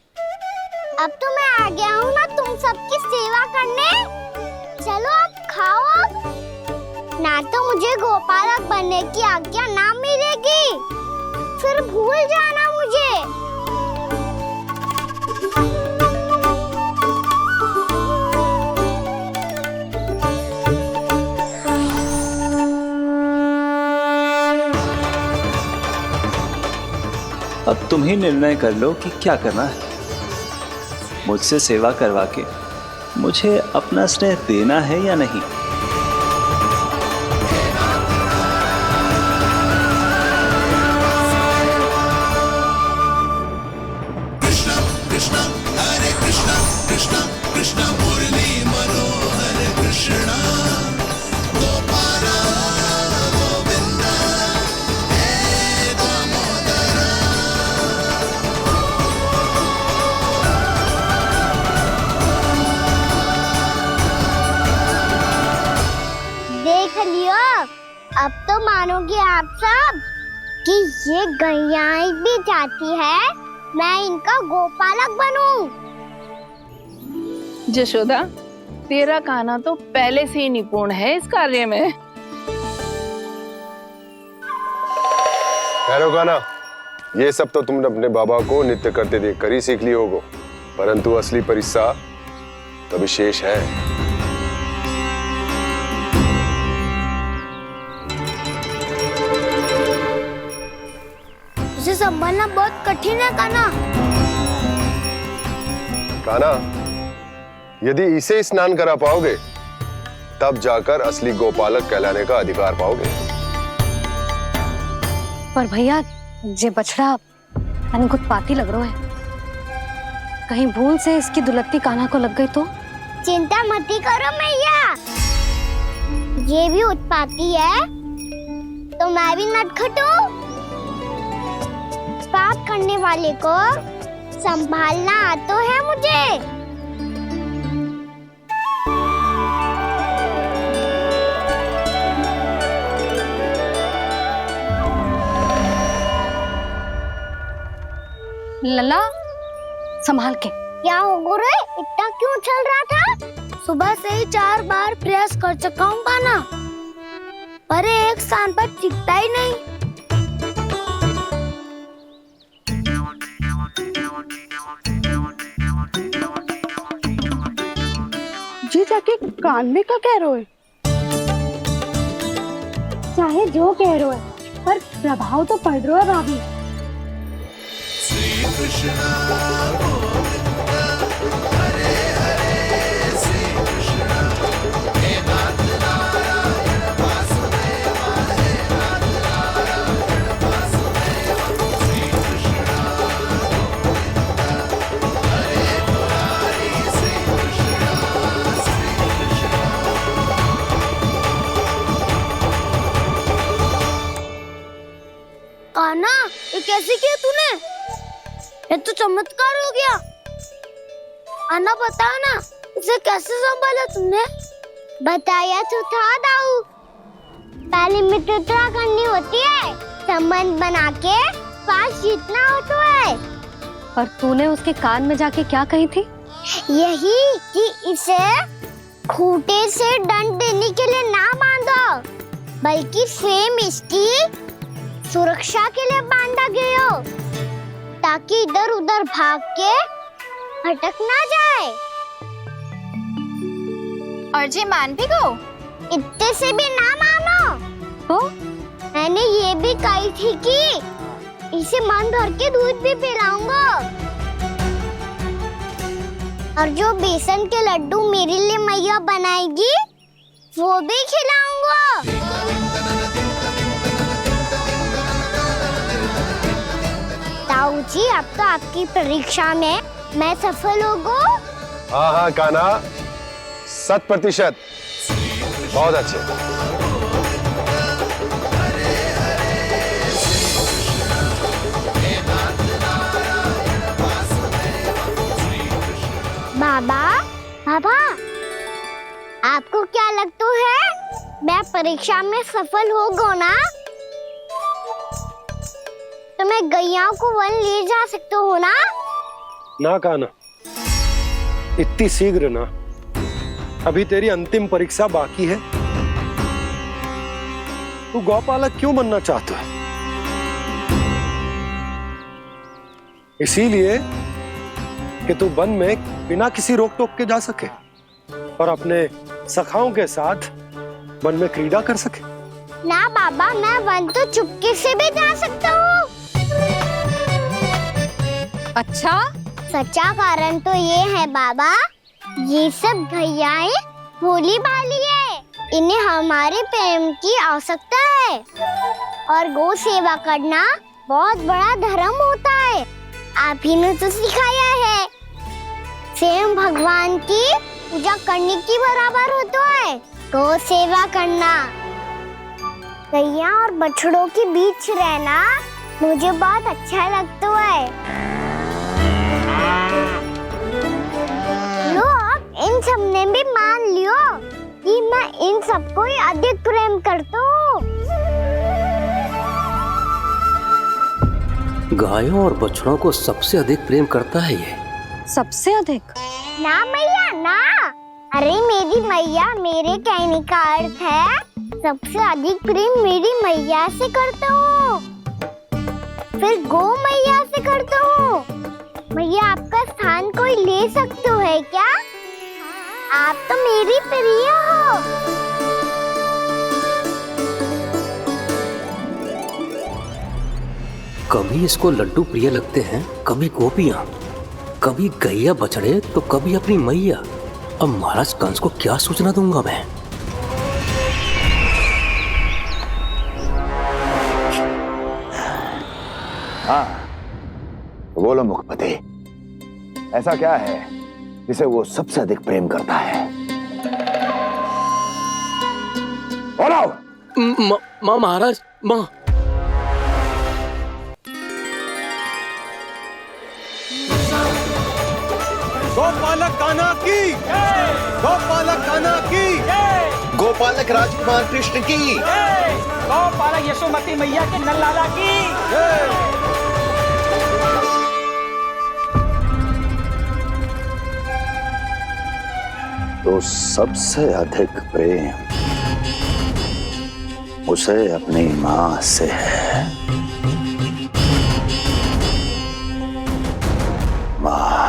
अब तो मैं आ गया हूँ ना तुम सबकी सेवा करने। चलो अब खाओ अब। ना तो मुझे गोपालक बनने की आज्ञा ना मिलेगी, फिर भूल जाना मुझे। अब तुम ही निर्णय कर लो कि क्या करना है। मुझसे सेवा करवा के मुझे अपना स्नेह देना है या नहीं। कृष्ण कृष्ण हरे कृष्ण कृष्ण कृष्ण मुरली मनोहर कृष्ण गोपाल गोविंद हे दामोदर। देख लियो, अब तो मानोगे आप सब कि ये गैयाएं भी चाहती है मैं इनका गोपालक बनूं। जशोदा, तेरा कान्हा तो पहले से ही निपुण है इस कार्य में। ठहरो गाना, ये सब तो तुमने अपने बाबा को नित्य करते देखकर ही सीख ली होगो, परंतु असली परिस्सा तो विशेष है। उसे संभालना बहुत कठिन है कान्हा। कान्हा, यदि इसे स्नान करा पाओगे तब जाकर असली गोपालक कहलाने का अधिकार पाओगे। पर भैया ये बछड़ा उत्पाती लग रहा है, कहीं भूल से इसकी दुलत्ती कान्हा को लग गई तो? चिंता मत करो मैया, ये भी उत्पाती है तो मैं भी नटखट हूँ। पाप करने वाले को संभालना आता है मुझे। लला संभाल के। क्या हो गुरु, इतना क्यों चल रहा था? सुबह से ही 4 बार प्रयास कर चुका हूँ कान्हा, पर एक स्थान पर टिकता ही नहीं। जी जाके कान में क्या कह रहे हो? चाहे जो कह रहे हो, पर प्रभाव तो पड़ रहा है भाभी। श्री कृष्ण गोविंद हरे हरे श्री कृष्ण हे नाथ नारायण वासुदेव हे नाथ नारायण वासुदेव। श्री कृष्ण गोविंद हरे मुरारी श्री कृष्ण कान्हा, ये कैसे किया तूने? ये तो चमत्कार हो गया। अन्ना बता ना, इसे कैसे संभाला तुमने? बताया तो था दाऊ, पहले मित्रता करनी होती है, संबंध बना के पास जीतना होता है। और तूने उसके कान में जाके क्या कही थी? यही कि इसे खूंटे से दंड देने के लिए ना बांधो, बल्कि स्वयं इसकी सुरक्षा के लिए बांधा गया हो, ताकि इधर उधर भाग के भटक ना जाए। और जी मान भी गो? इतने से भी ना मानो। तो मैंने ये भी कही थी कि इसे मन भर के दूध भी पिलाऊंगा, और जो बेसन के लड्डू मेरे लिए मैया बनाएगी वो भी खिलाऊंगा। ताऊ जी, अब तो आपकी परीक्षा में मैं सफल होगा। हाँ हाँ कान्हा, 100%। बहुत अच्छे। बाबा, बाबा, आपको क्या लगता है मैं परीक्षा में सफल होगा ना? तो मैं गैयाओं को वन ले जा सकता हूँ ना? ना कान्हा, इतनी शीघ्र ना। अभी तेरी अंतिम परीक्षा बाकी है। तू गौपालक क्यों बनना चाहता है? इसीलिए कि तू वन में बिना किसी रोक टोक के जा सके और अपने सखाओं के साथ वन में क्रीड़ा कर सके। ना बाबा, मैं वन तो चुपके से भी जा सकता हूँ। अच्छा? सच्चा कारण तो ये है बाबा, ये सब गैयाएं भोली भाली है। इन्हें हमारे प्रेम की आवश्यकता है और गौ सेवा करना बहुत बड़ा धर्म होता है। आप ही ने तो सिखाया है, स्वयं भगवान की पूजा करने की बराबर होता है गौ सेवा करना। गैया और बछड़ों के बीच रहना मुझे बहुत अच्छा लगता है। लो, अब इन सब ने भी मान लियो कि मैं इन सबको ही अधिक प्रेम करता हूँ। गायों और बछड़ों को सबसे अधिक प्रेम करता है ये। सबसे अधिक? ना मैया ना, अरे मेरी मैया, मेरे कहने का अर्थ है सबसे अधिक प्रेम मेरी मैया से करता हूँ, फिर गौ मैया से करता हूँ। मैया, आपका स्थान कोई ले सकते है क्या? आप तो मेरी प्रिय हो। कभी इसको लड्डू प्रिय लगते हैं, कभी गोपियां, कभी गैया बछड़े, तो कभी अपनी मैया। अब महाराज कंस को क्या सूचना दूंगा मैं? हाँ, बोलो मुखपति, ऐसा क्या है जिसे वो सबसे अधिक प्रेम करता है? बोलो। माँ महाराज, माँ। गोपालक कान्हा की, गोपालक कान्हा की, गोपालक राजकुमार कृष्ण की, गौपालक यशोमती मैया के नल्लाला की। तो सबसे अधिक प्रेम उसे अपनी माँ से है। माँ।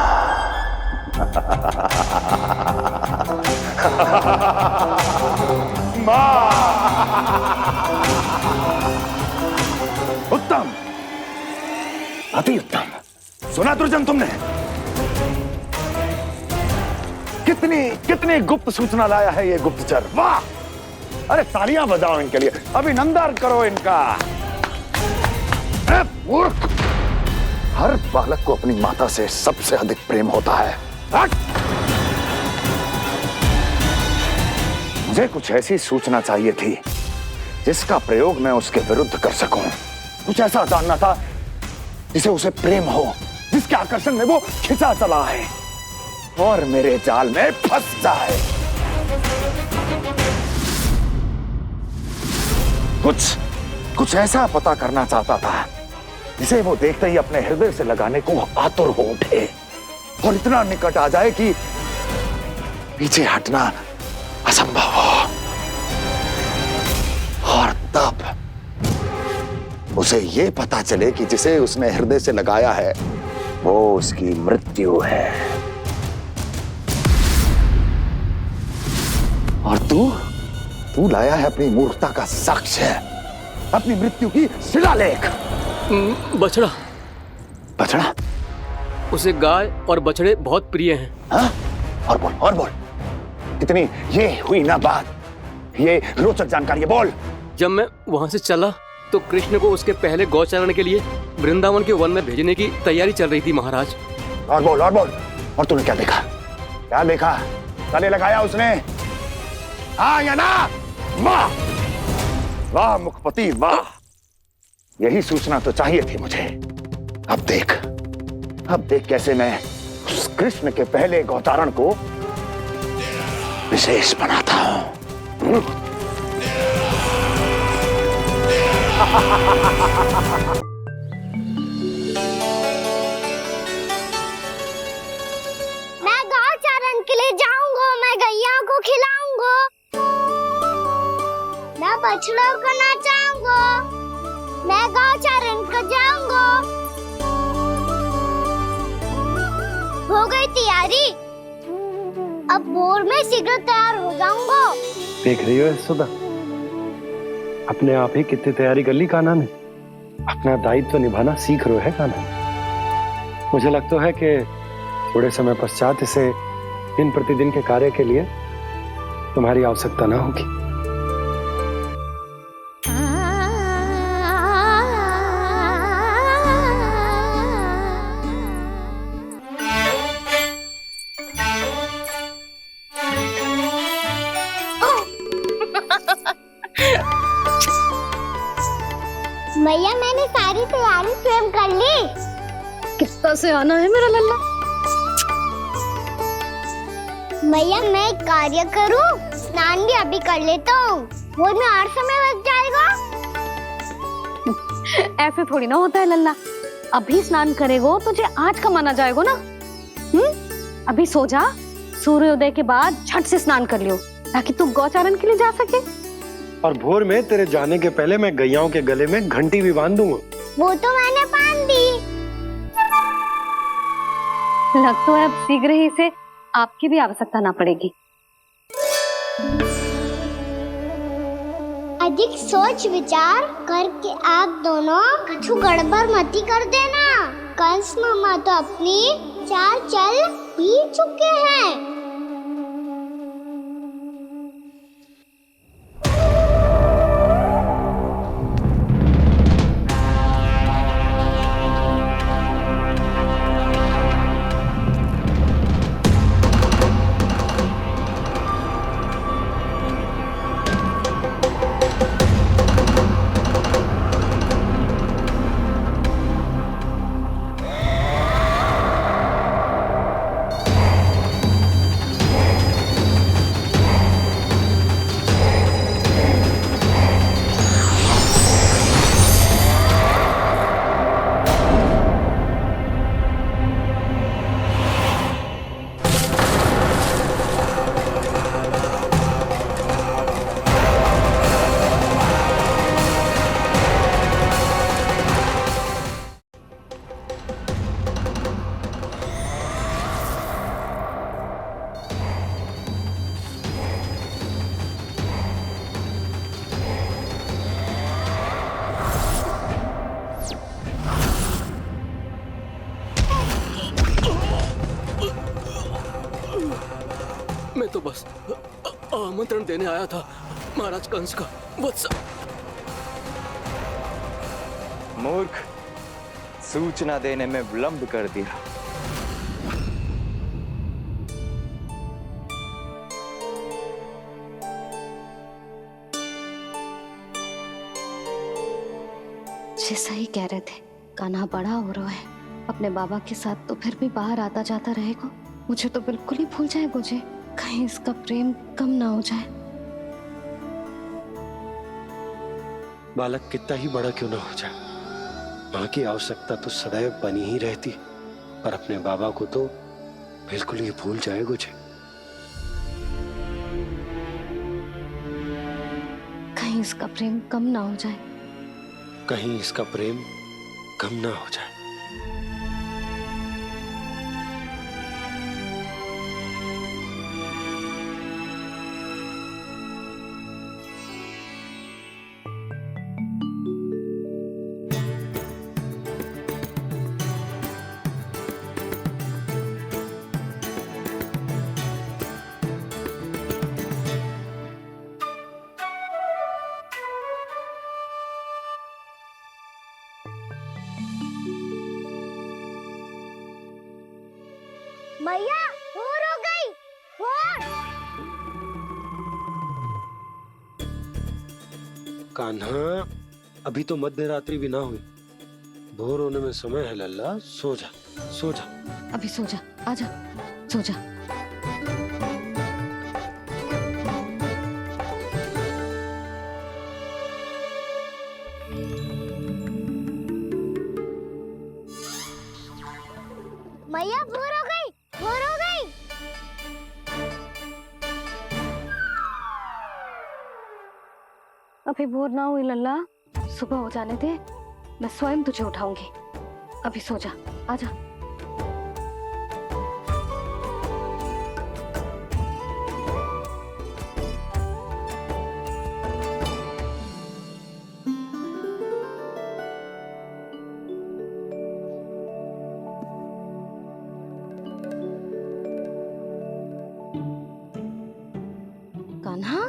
उत्तम, अति उत्तम। सुना दुर्जन तुमने? कितनी कितनी गुप्त सूचना लाया है ये गुप्तचर। वाह! अरे तालियां बजाओ इनके लिए, अभिनंदन करो इनका। मूर्ख! हर बालक को अपनी माता से सबसे अधिक प्रेम होता है। मुझे कुछ ऐसी सूचना चाहिए थी जिसका प्रयोग मैं उसके विरुद्ध कर सकूं। कुछ ऐसा जानना था जिसे उसे प्रेम हो, जिसके आकर्षण में वो खिंचा चला है और मेरे जाल में फंस जाए। कुछ ऐसा पता करना चाहता था जिसे वो देखते ही अपने हृदय से लगाने को आतुर हो उठे और इतना निकट आ जाए कि पीछे हटना असंभव हो। और तब उसे ये पता चले कि जिसे उसने हृदय से लगाया है वो उसकी मृत्यु है। और तू लाया है अपनी मूर्खता का साक्ष्य, अपनी मृत्यु की शिलालेख। बछड़ा। बछड़ा? उसे गाय और बछड़े बहुत प्रिय हैं। हाँ? और बोल। कितनी ये हुई ना बात ये रोचक जानकारी है, बोल। जब मैं वहां से चला तो कृष्ण को उसके पहले गौचारण के लिए वृंदावन के वन में भेजने की तैयारी चल रही थी महाराज। और बोल, और बोल। और तूने क्या देखा? क्या देखा? गले लगाया उसने? हाँ या ना? वाह वाह मुखपति वाह, यही सूचना तो चाहिए थी मुझे। अब देख कैसे मैं उस कृष्ण के पहले गौचारण को विशेष बनाता हूं। मैं गौचारण के लिए जाऊंगा, मैं गैया को खिलाऊंगा, मैं बछड़ों को नचाऊंगा, मैं गौचारण को जाऊंगा। हो गई तैयारी, अब भोर में शीघ्र तैयार हो जाऊंगा। देख रही हो यशोदा, अपने आप ही कितनी तैयारी कर ली कान्हा ने। अपना दायित्व निभाना सीख रहे है कान्हा। मुझे लगता है कि थोड़े समय पश्चात इसे दिन प्रतिदिन के कार्य के लिए तुम्हारी आवश्यकता ना होगी। भैया मैंने सारी तैयारी स्वयं कर ली। कितना से आना है मेरा लल्ला? भैया मैं एक कार्य करूं, स्नान भी अभी कर लेता हूँ, वो में और समय लग जाएगा। ऐसे थोड़ी ना होता है लल्ला, अभी स्नान करेगो तुझे आज का माना जाएगा ना। अभी सो जा, सूर्योदय के बाद झट से स्नान कर लियो ताकि तू गौचारण के लिए जा सके। और भोर में तेरे जाने के पहले मैं गैयाओं के गले में घंटी भी बांध दूंगा। वो तो मैंने बांध दी। लग तो है अब शीघ्र ही इसे आपकी भी आवश्यकता ना पड़ेगी। अधिक सोच विचार करके आप दोनों कछु गड़बड़ मती कर देना। कंस मामा तो अपनी चाल चल ही चुके हैं। मैं तो बस आमंत्रण देने आया था महाराज कंस का। वत्स मूर्ख, सूचना देने में विलंब कर दिया। जैसा ही कह रहे थे, कान्हा बड़ा हो रहा है, अपने बाबा के साथ तो फिर भी बाहर आता जाता रहेगा। मुझे तो बिल्कुल ही भूल जाएगा मुझे, कहीं इसका प्रेम कम ना हो जाए। बालक कितना ही बड़ा क्यों ना हो जाए, माँ की आवश्यकता तो सदैव बनी ही रहती, पर अपने बाबा को तो बिल्कुल ही भूल जाए मुझे। कहीं इसका प्रेम कम ना हो जाए, कहीं इसका प्रेम कम ना हो जाए। मैया भोर हो गई। भोर। कान्हा, अभी तो मध्य रात्रि भी ना हुई, भोर होने में समय है। लल्ला सो जा, सो जा। अभी सो जा, आजा, सो जा। मैया भोर हो गई, भोर हो गई। अभी भोर ना हुई लल्ला, सुबह हो जाने दे, मैं स्वयं तुझे उठाऊंगी। अभी सो जा, आजा। कान्हा,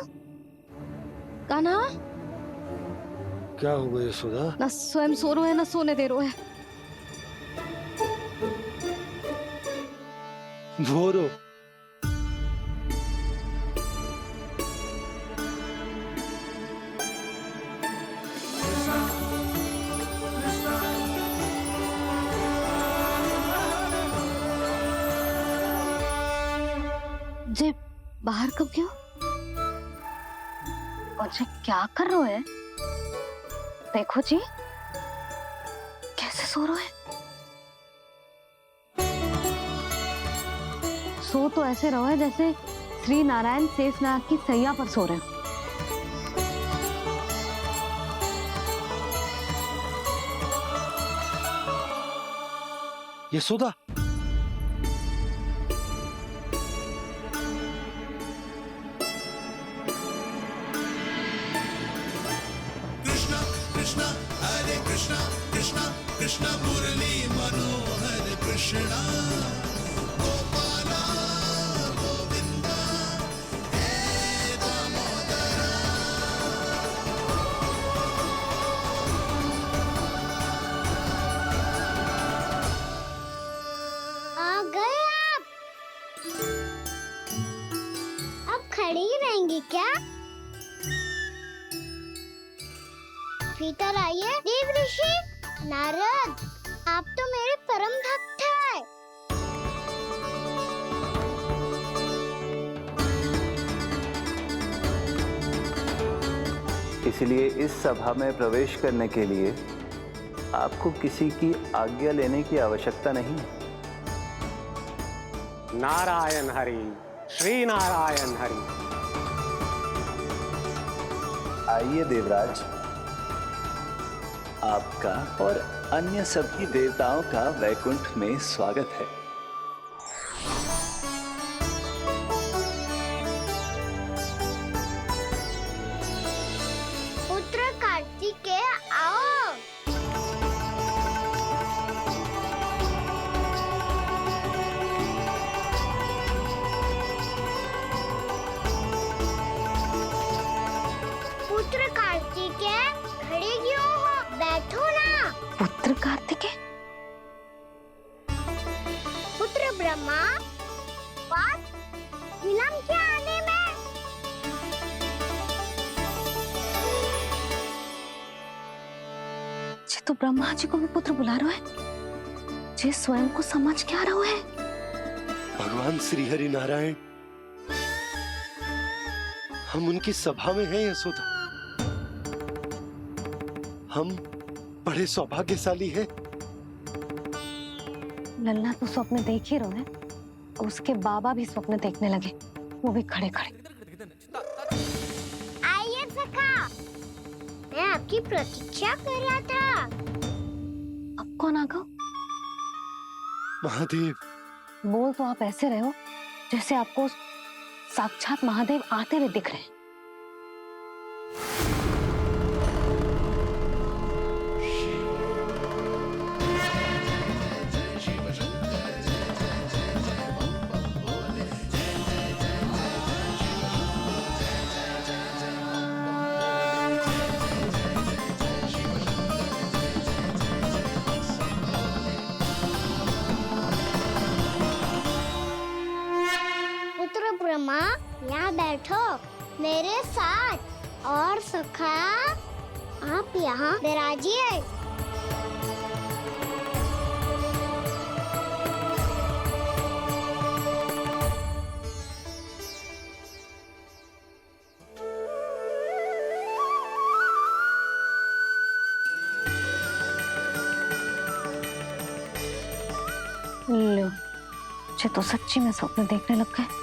कान्हा, क्या हो गया यशोदा? ना स्वयं सो रहे है ना सोने दे रहे है। भोर हो। जे बाहर कब क्यों? और जे क्या कर रहे है? देखो जी, कैसे सो रहे हैं। सो तो ऐसे रहो है जैसे श्री नारायण शेषनाग की सैया पर सो रहे हो। यशोदा, कृष्णा कृष्णा हरे कृष्णा कृष्णा कृष्णा मुरली मनोहर कृष्णा गोपाला गोविंदा हे दामोदरा। आ गए आप। अब खड़ी ही रहेंगी क्या? भीतर आइए। देव ऋषि नारद, आप तो मेरे परम भक्त हैं। इसलिए इस सभा में प्रवेश करने के लिए आपको किसी की आज्ञा लेने की आवश्यकता नहीं है। नारायण हरि, श्री नारायण हरि। आइए देवराज, आपका और अन्य सभी देवताओं का वैकुंठ में स्वागत है। पुत्र कार्तिकेय आओ। पुत्र कार्तिकेय खड़े क्यों हो? बैठो ना। पुत्र कार्तिकेय? पुत्र ब्रह्मा, बात विलंब क्या आने में? जे तो ब्रह्मा जी को भी पुत्र बुला रहे है, जे स्वयं को समझ क्या रहा है। भगवान श्री हरि नारायण, हम उनकी सभा में हैं यशोदा। हम बड़े सौभाग्यशाली हैं। लल्ला तो स्वप्न देख ही रहे हैं, और उसके बाबा भी स्वप्न देखने लगे, वो भी खड़े खड़े। आइए सखा, मैं आपकी प्रतीक्षा कर रहा था। अब कौन आ गया? महादेव। बोल तो आप ऐसे रहे हो जैसे आपको साक्षात महादेव आते हुए दिख रहे हैं। बैठो मेरे साथ। और सखा आप यहाँ विराजिए। लो, मुझे तो सच्ची में स्वप्न देखने लग गए।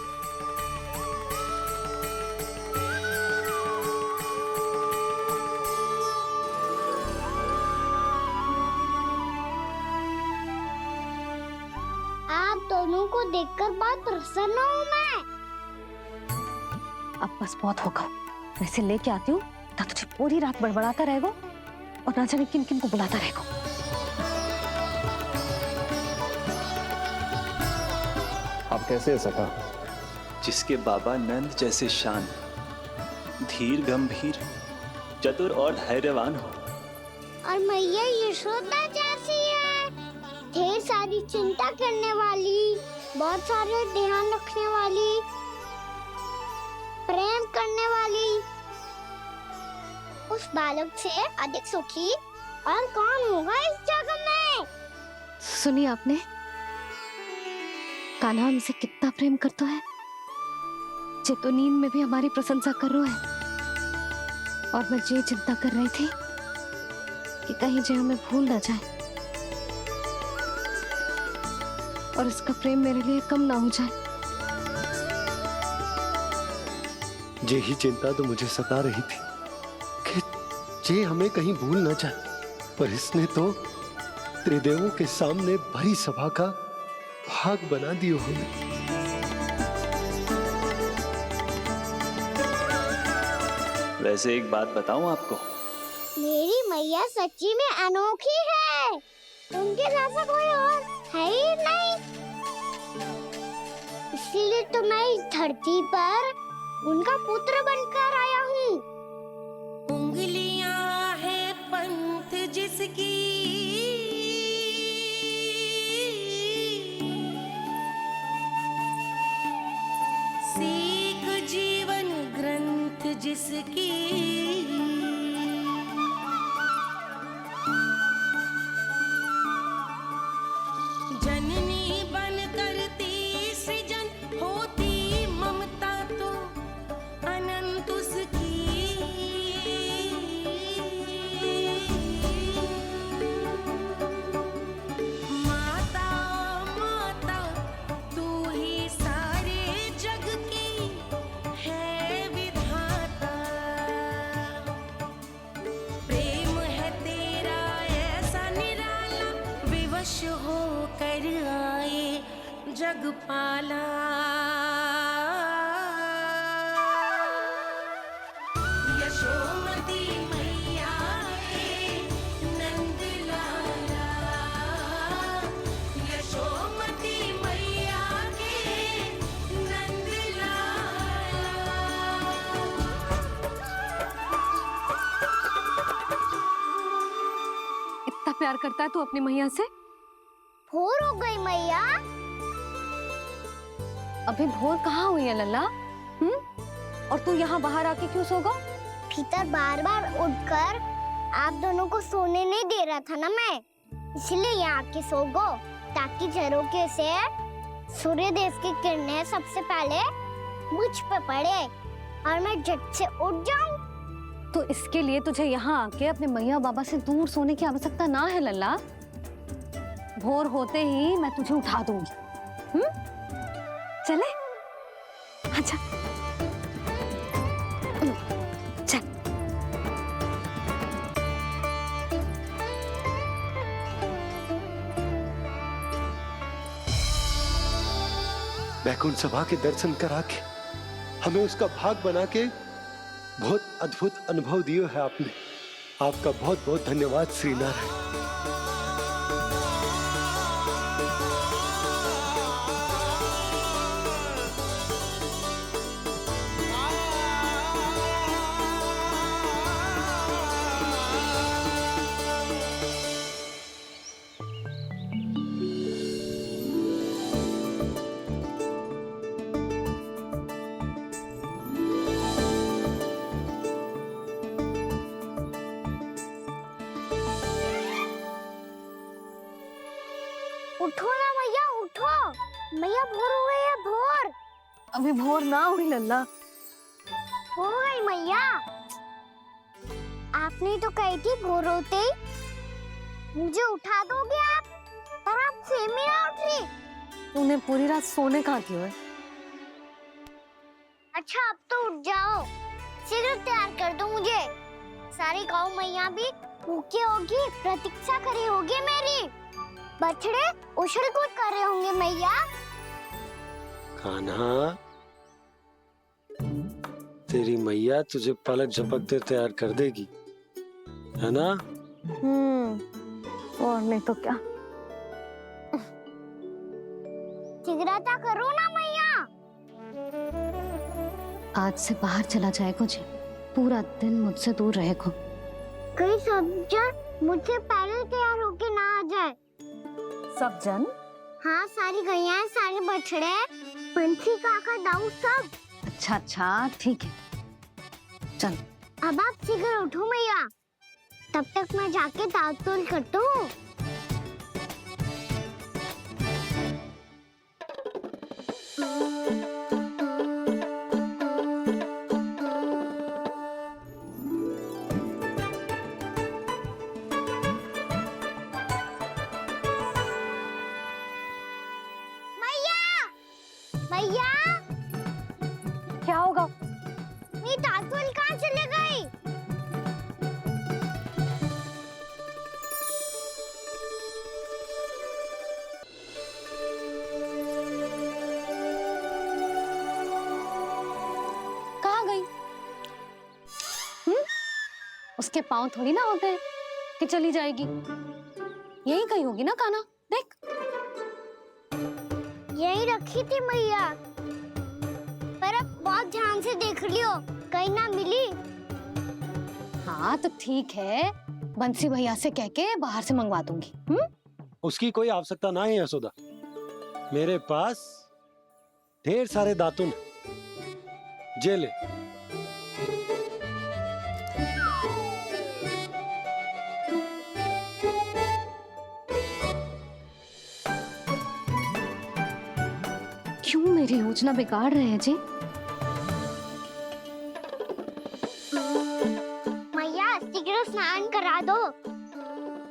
आप दोनों को देखकर बहुत प्रसन्न हूँ मैं। अब बस बहुत होगा। वैसे लेके आती हूँ ना, तुझे पूरी रात बड़बड़ाता रहेगा और ना जाने किन किन को बुलाता रहेगा। आप कैसे है सखा? जिसके बाबा नंद जैसे शांत, धीर गंभीर, चतुर और धैर्यवान हो। और मैया यशोदा जैसी है, ढेर सारी चिंता करने वाली, बहुत सारे ध्यान रखने वाली, प्रेम करने वाली। उस बालक से अधिक सुखी और कौन होगा इस जगत में? सुनिए आपने, कान्हा हमसे कितना प्रेम करता है। जे तो नींद में भी हमारी प्रशंसा कर रहा है। और मैं ये चिंता कर रही थी कि कहीं जे हमें भूल ना जाए और इसका प्रेम मेरे लिए कम ना हो जाए। यही चिंता तो मुझे सता रही थी कि जे हमें कहीं भूल ना जाए। पर इसने तो त्रिदेवों के सामने भरी सभा का भाग बना दियो हमें। वैसे एक बात बताऊं आपको, मेरी मैया सच्ची में अनोखी है। उनके जैसा कोई और है ही नहीं। इसीलिए तो मैं इस धरती पर उनका पुत्र बनकर आया हूँ। उंगलियां है पंथ जिसकी, सीख जीवन ग्रंथ जिसकी, जननी बन करती सृजन होती ममता तो अनंत उसकी। माता माता तू ही सारे जग की है विधाता। प्रेम है तेरा ऐसा निराला, विवश होकर आए जग पाला। यशोमती मैया के नंद लाला, यशोमती मैया के नंद लाला। इतना प्यार करता है तू अपनी मैया से? भोर हो गई मैया। अभी भोर कहाँ हुई है लल्ला? और तू यहाँ बाहर आके क्यों सो गो? भीतर बार बार उठकर आप दोनों को सोने नहीं दे रहा था ना मैं, इसलिए यहाँ आके सो गो, ताकि झरोखे से सूर्य देव की किरणें सबसे पहले मुझ पे पड़े और मैं झट से उठ जाऊं। तो इसके लिए तुझे यहाँ आके अपने मैया बाबा से दूर सोने की आवश्यकता ना है लल्ला। भोर होते ही मैं तुझे उठा दूंगी। चले? अच्छा चल। वैकुंठ सभा के दर्शन करा के हमें उसका भाग बना के बहुत अद्भुत अनुभव दियो है आपने। आपका बहुत बहुत धन्यवाद श्रीनारायण। मैया भोर हो गई है, भोर। अभी भोर ना हुई लल्ला। हो गई मैया। आपने तो कही थी भोर होते ही मुझे उठा दोगे आप, पर आप फिर भी ना उठ रही। तूने पूरी रात सोने कहाँ की है? अच्छा अब तो उठ जाओ, शीघ्र तैयार कर दो मुझे। सारी गाँव मैया भी भूखी होगी, प्रतीक्षा करी होगी मेरी। बछड़े उछल कूद कर रहे होंगे मैया। कान्हा, तेरी मैया तुझे पलक झपकते तैयार कर देगी, है ना? और नहीं तो क्या। शीघ्रता करो ना मैया। आज से बाहर चला जाएगा जी, पूरा दिन मुझसे दूर रहेगा। कहीं सब जन मुझसे पहले तैयार होके ना आ जाए। सब जन? हाँ, सारी गैया, सारे बछड़े, पंछी, काका, दाऊ सब। अच्छा अच्छा ठीक है, चल। अब आप शीघ्र उठो मैया, तब तक मैं जाके दांत तोल करता हूँ। मैया, क्या होगा? मेरी दातुल कहाँ चले गई? कहाँ गई? उसके पाँव थोड़ी ना होते हैं कि चली जाएगी। यही कहीं होगी ना कान्हा, देख। यही रखी थी मैया, पर अब बहुत ध्यान से देख लियो, कहीं ना मिली। हाँ तो ठीक है, बंसी भैया से कह के बाहर से मंगवा दूंगी। उसकी कोई आवश्यकता ना है यशोदा, मेरे पास ढेर सारे दातुन, जे ले। क्यों मेरी योजना बिगाड़ रहे हैं जी? मैया शीघ्र स्नान करा दो।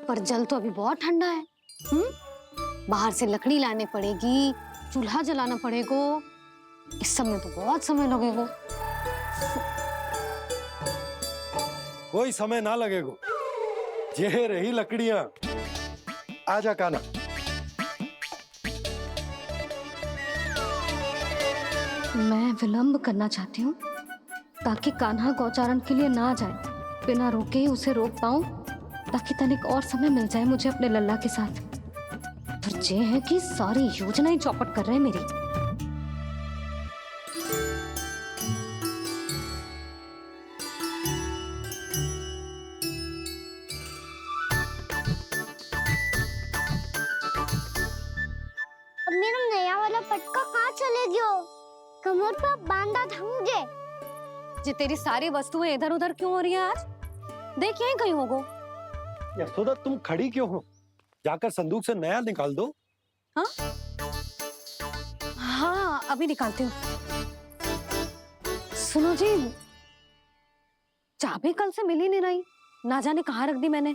पर जल तो अभी बहुत ठंडा है। बाहर से लकड़ी लाने पड़ेगी, चूल्हा जलाना पड़ेगा। इस सब में तो बहुत समय लगेगा। कोई समय ना लगेगा, ये रही लकड़ियां। आजा कान्हा। मैं विलंब करना चाहती हूँ ताकि कान्हा गौचारण के लिए ना जाए। बिना रोके ही उसे रोक पाऊं, ताकि तनिक और समय मिल जाए मुझे अपने लल्ला के साथ। पर ये है कि सारी योजना ही चौपट कर रहे हैं मेरी। अब मेरा नया वाला पटका कहाँ चले गयो? कमर पर बांधा था मुझे। जी तेरी सारी वस्तुएं इधर उधर क्यों हो रही है आज? देख यहीं कहीं होगो। यशोदा तुम खड़ी क्यों हो? जाकर संदूक से नया निकाल दो। हाँ हाँ अभी निकालती हूँ। सुनो जी, चाबी कल से मिल ही नहीं रही, ना जाने कहाँ रख दी मैंने।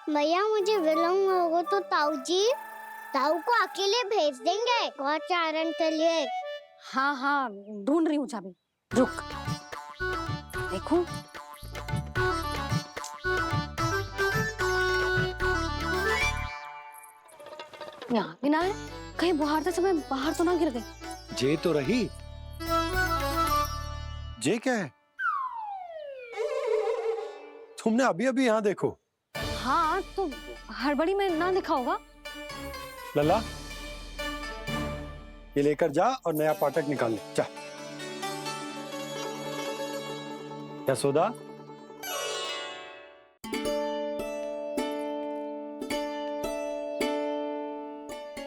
मैया मुझे विलम्ब होगा तो ताऊ को अकेले भेज देंगे गौचारण के लिए। हाँ हाँ ढूंढ रही हूँ चाबी, रुक। देखूं। यहाँ भी ना है, कहीं बुहारते समय बाहर तो ना गिर गई। जे तो रही। जे क्या है? तुमने अभी अभी यहाँ देखो। हाँ तो हड़बड़ी में ना दिखा होगा। लल्ला, ये लेकर जा और नया पाठक निकाल ले, जा। यशोदा,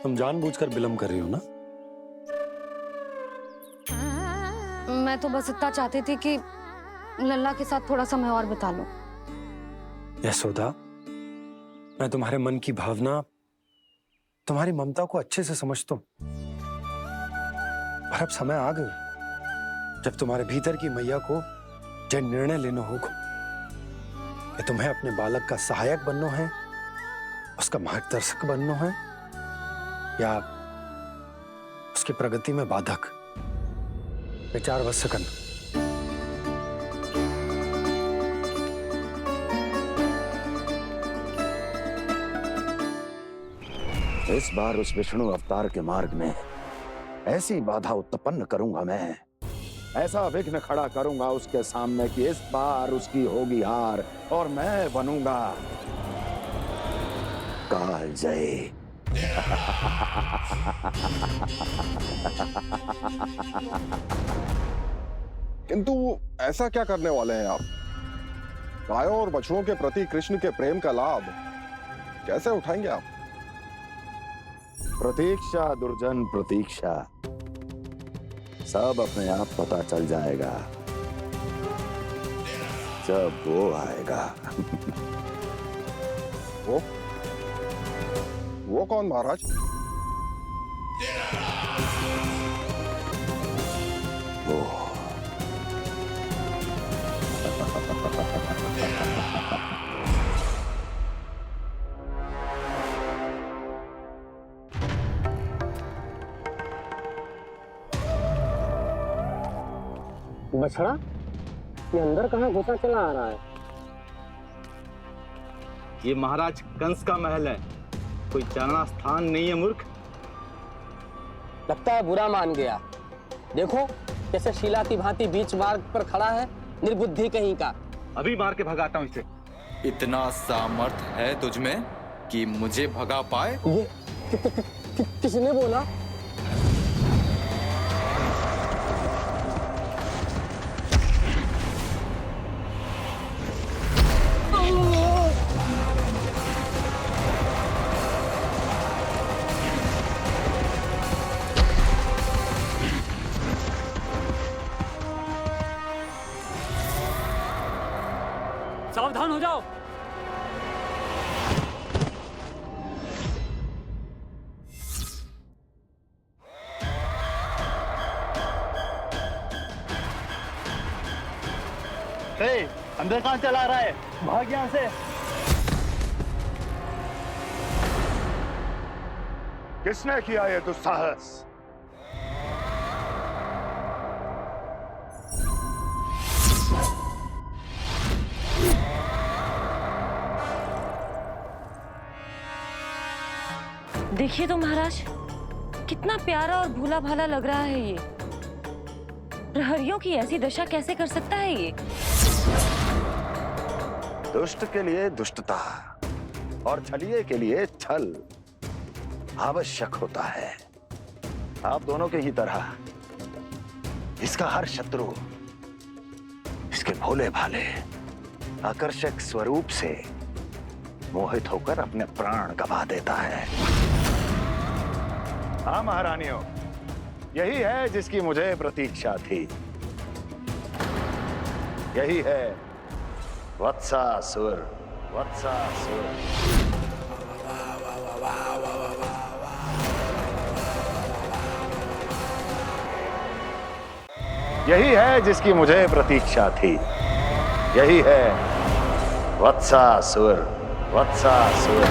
तुम जानबूझकर विलंब कर रही हो ना? मैं तो बस इतना चाहती थी कि लल्ला के साथ थोड़ा समय और बिता लो। यशोदा, मैं तुम्हारे मन की भावना तुम्हारी ममता को अच्छे से समझता हूं, पर अब समय आ गया जब तुम्हारे भीतर की मैया को यह निर्णय लेना होगा कि तुम्हें अपने बालक का सहायक बनना है, उसका मार्गदर्शक बनना है, या उसकी प्रगति में बाधक। विचार अवश्य करना। इस बार उस विष्णु अवतार के मार्ग में ऐसी बाधा उत्पन्न करूंगा मैं, ऐसा विघ्न खड़ा करूंगा उसके सामने कि इस बार उसकी होगी हार और मैं बनूंगा कालजयी। किंतु ऐसा क्या करने वाले हैं आप? गायों और बछड़ों के प्रति कृष्ण के प्रेम का लाभ कैसे उठाएंगे आप? प्रतीक्षा दुर्जन प्रतीक्षा, सब अपने आप पता चल जाएगा जब वो आएगा। वो कौन महाराज? वो बछड़ा, ये अंदर कहाँ घुसा चला आ रहा है? ये महाराज कंस का महल है, कोई जाना स्थान नहीं है मूर्ख। लगता है बुरा मान गया। देखो कैसे शीला की भांति बीच मार्ग पर खड़ा है, निर्बुद्धि कहीं का। अभी मार के भगाता हूँ इसे। इतना सामर्थ है तुझमें कि मुझे भगा पाए? ये किसने बोला? सावधान हो जाओ। अंदर कहाँ चला रहा है? भाग यहाँ से। किसने किया ये दुस्साहस? देखिए तो महाराज, कितना प्यारा और भोला भाला लग रहा है ये। प्रहरियों की ऐसी दशा कैसे कर सकता है ये? दुष्ट के लिए दुष्टता और छलिए के लिए छल आवश्यक होता है। आप दोनों के ही तरह इसका हर शत्रु इसके भोले भाले आकर्षक स्वरूप से मोहित होकर अपने प्राण गवा देता है। हाँ महारानियों, यही है जिसकी मुझे प्रतीक्षा थी। यही है वत्सासुर। वत्सासुर यही है जिसकी मुझे प्रतीक्षा थी। यही है वत्सासुर। वत्सासुर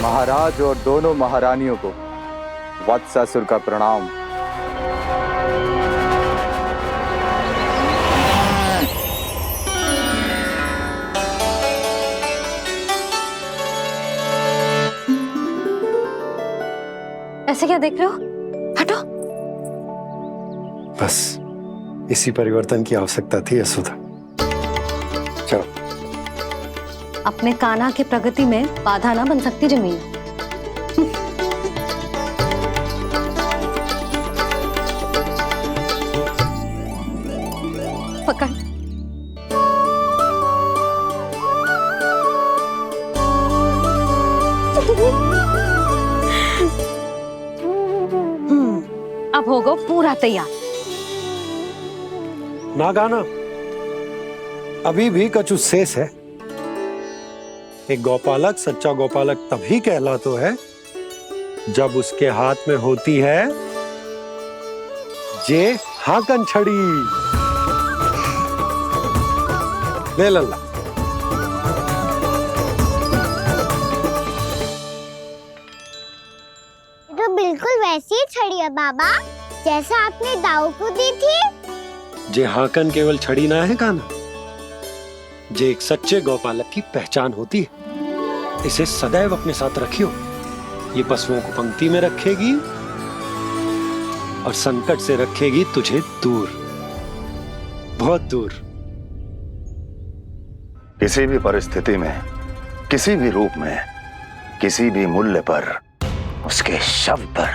महाराज और दोनों महारानियों को वत्सासुर का प्रणाम। ऐसे क्या देख रहे हो? हटो। बस इसी परिवर्तन की आवश्यकता थी यशोदा। चलो। अपने कान्हा की प्रगति में बाधा ना बन सकती जमीन। पकड़। अब होगा पूरा तैयार। ना गाना, अभी भी कछु शेष है। एक गौपालक सच्चा गौपालक तभी कहलाता है जब उसके हाथ में होती है जे हाकन छड़ी। ले लल्ला। ये तो बिल्कुल वैसी ही छड़ी है बाबा, जैसा आपने दाऊ को दी थी। जे हाकन केवल छड़ी ना है काना, जे एक सच्चे गौपालक की पहचान होती है। इसे सदैव अपने साथ रखियो। ये पशुओं को पंक्ति में रखेगी और संकट से रखेगी तुझे दूर, बहुत दूर। किसी भी परिस्थिति में, किसी भी रूप में, किसी भी मूल्य पर उसके शव पर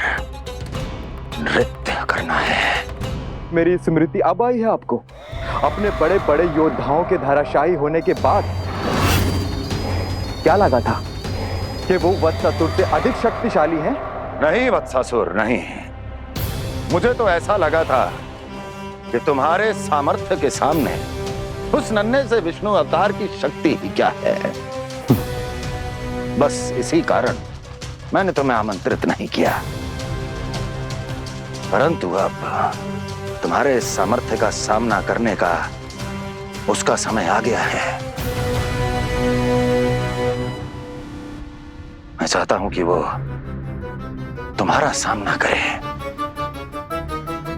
नृत्य करना है। मेरी स्मृति अब आई है आपको? अपने बड़े बड़े योद्धाओं के धराशायी होने के बाद क्या लगा था कि वो वत्सासुर से अधिक शक्तिशाली हैं? नहीं वत्सासुर, नहीं। मुझे तो ऐसा लगा था कि तुम्हारे सामर्थ्य के सामने उस नन्हे से विष्णु अवतार की शक्ति ही क्या है। बस इसी कारण मैंने तुम्हें आमंत्रित नहीं किया। परंतु अब तुम्हारे सामर्थ्य का सामना करने का उसका समय आ गया है। मैं चाहता हूं कि वो तुम्हारा सामना करे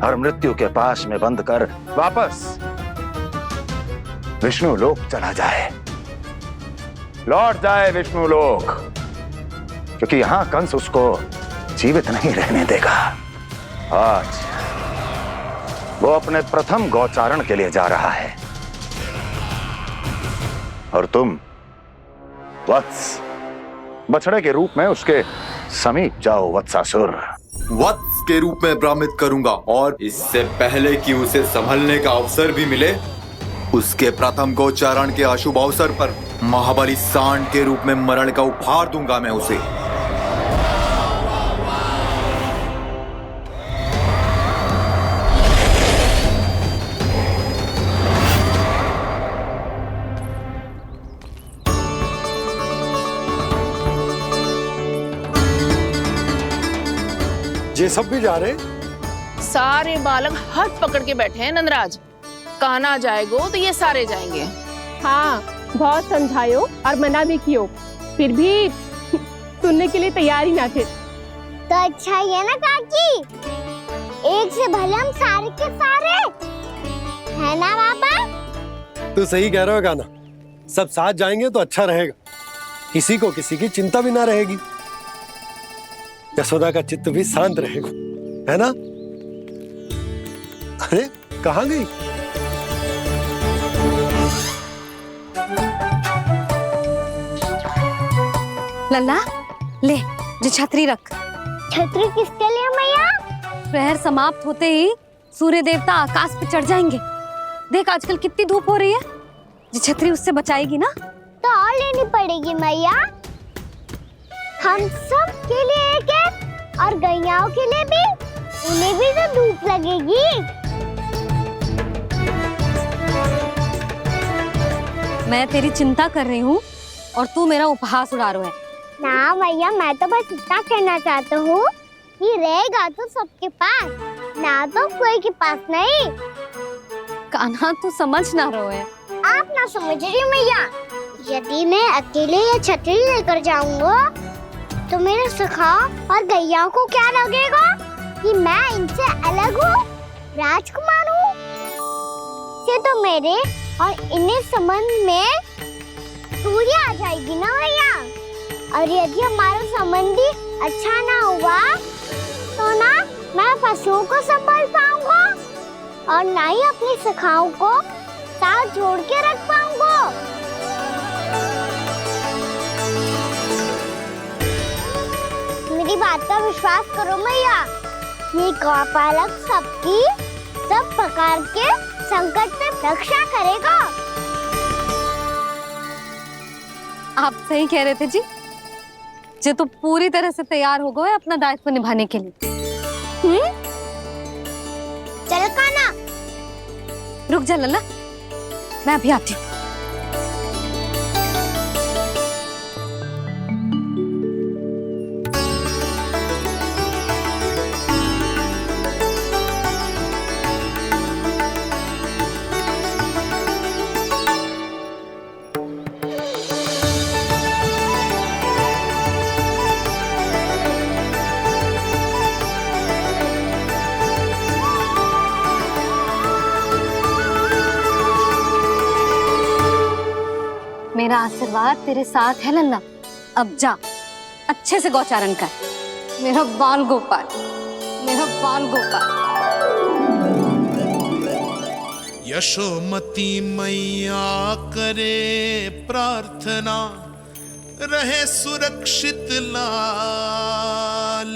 और मृत्यु के पाश में बंद कर वापस विष्णु लोक चला जाए, लौट जाए विष्णु लोक, क्योंकि यहां कंस उसको जीवित नहीं रहने देगा। आज वो अपने प्रथम गौचारण के लिए जा रहा है और तुम वत्स, बछड़े के रूप में उसके समीप जाओ वत्सासुर। वत्स के रूप में भ्रमित करूंगा और इससे पहले कि उसे संभलने का अवसर भी मिले, उसके प्रथम गोचारण के अशुभ अवसर पर महाबली सांड के रूप में मरण का उपहार दूंगा मैं उसे। ये सब भी जा रहे? सारे बालक हाथ पकड़ के बैठे हैं नंदराज। कान्हा जाएगो तो ये सारे जाएंगे। हाँ, बहुत समझायो और मना भी कियो, फिर भी सुनने के लिए तैयार ही ना थे। तो अच्छा ही है ना काकी, एक से भले हम सारे के सारे, है ना बाबा? तू सही कह रहे हो गाना, सब साथ जाएंगे तो अच्छा रहेगा, किसी को किसी की चिंता भी ना रहेगी, यशोदा का चित्त भी शांत रहेगा, है ना? अरे कहाँ गई? लल्ला ले, जो छतरी रख। छतरी किसके लिए मैया? प्रहर समाप्त होते ही सूर्य देवता आकाश पे चढ़ जाएंगे। देख आजकल कितनी धूप हो रही है, जो छतरी उससे बचाएगी ना। तो और लेनी पड़ेगी मैया, हम सब के लिए एक एक और गैयाओं के लिए भी, उन्हें भी तो धूप लगेगी। मैं तेरी चिंता कर रही हूँ और तू मेरा उपहास उड़ा रहा है। ना मैया, मैं तो बस इतना कहना चाहता हूँ कि रहेगा तो सबके पास, ना तो कोई के पास नहीं। कान्हा तू समझ ना रहो है। आप ना समझ रही मैया, यदि मैं अकेले ये छतरी लेकर जाऊंगा तो मेरे सखा और गैयाओं को क्या लगेगा कि मैं इनसे अलग हूँ, राजकुमार हूँ। ये तो मेरे और इन्हें संबंध में दूरी आ जाएगी ना भैया। और यदि हमारा संबंध ही अच्छा ना हुआ तो ना मैं पशुओं को संभाल पाऊंगा और ना ही अपनी सखाओं को साथ जोड़ के रख पाऊंगा। मेरी बात का विश्वास करो मैया, ये गौपालक सबकी सब प्रकार के संकट से रक्षा करेगा। आप सही कह रहे थे जी, जो तो पूरी तरह से तैयार हो गए अपना दायित्व निभाने के लिए। चल कान्हा, रुक जा लल्ला, मैं अभी आती हूँ। मेरा आशीर्वाद तेरे साथ है लल्ला। अब जा, अच्छे से गौचारण कर। मेरा बाल गोपाल, मेरा बाल गोपाल। यशोमती मैया करे प्रार्थना, रहे सुरक्षित लाल।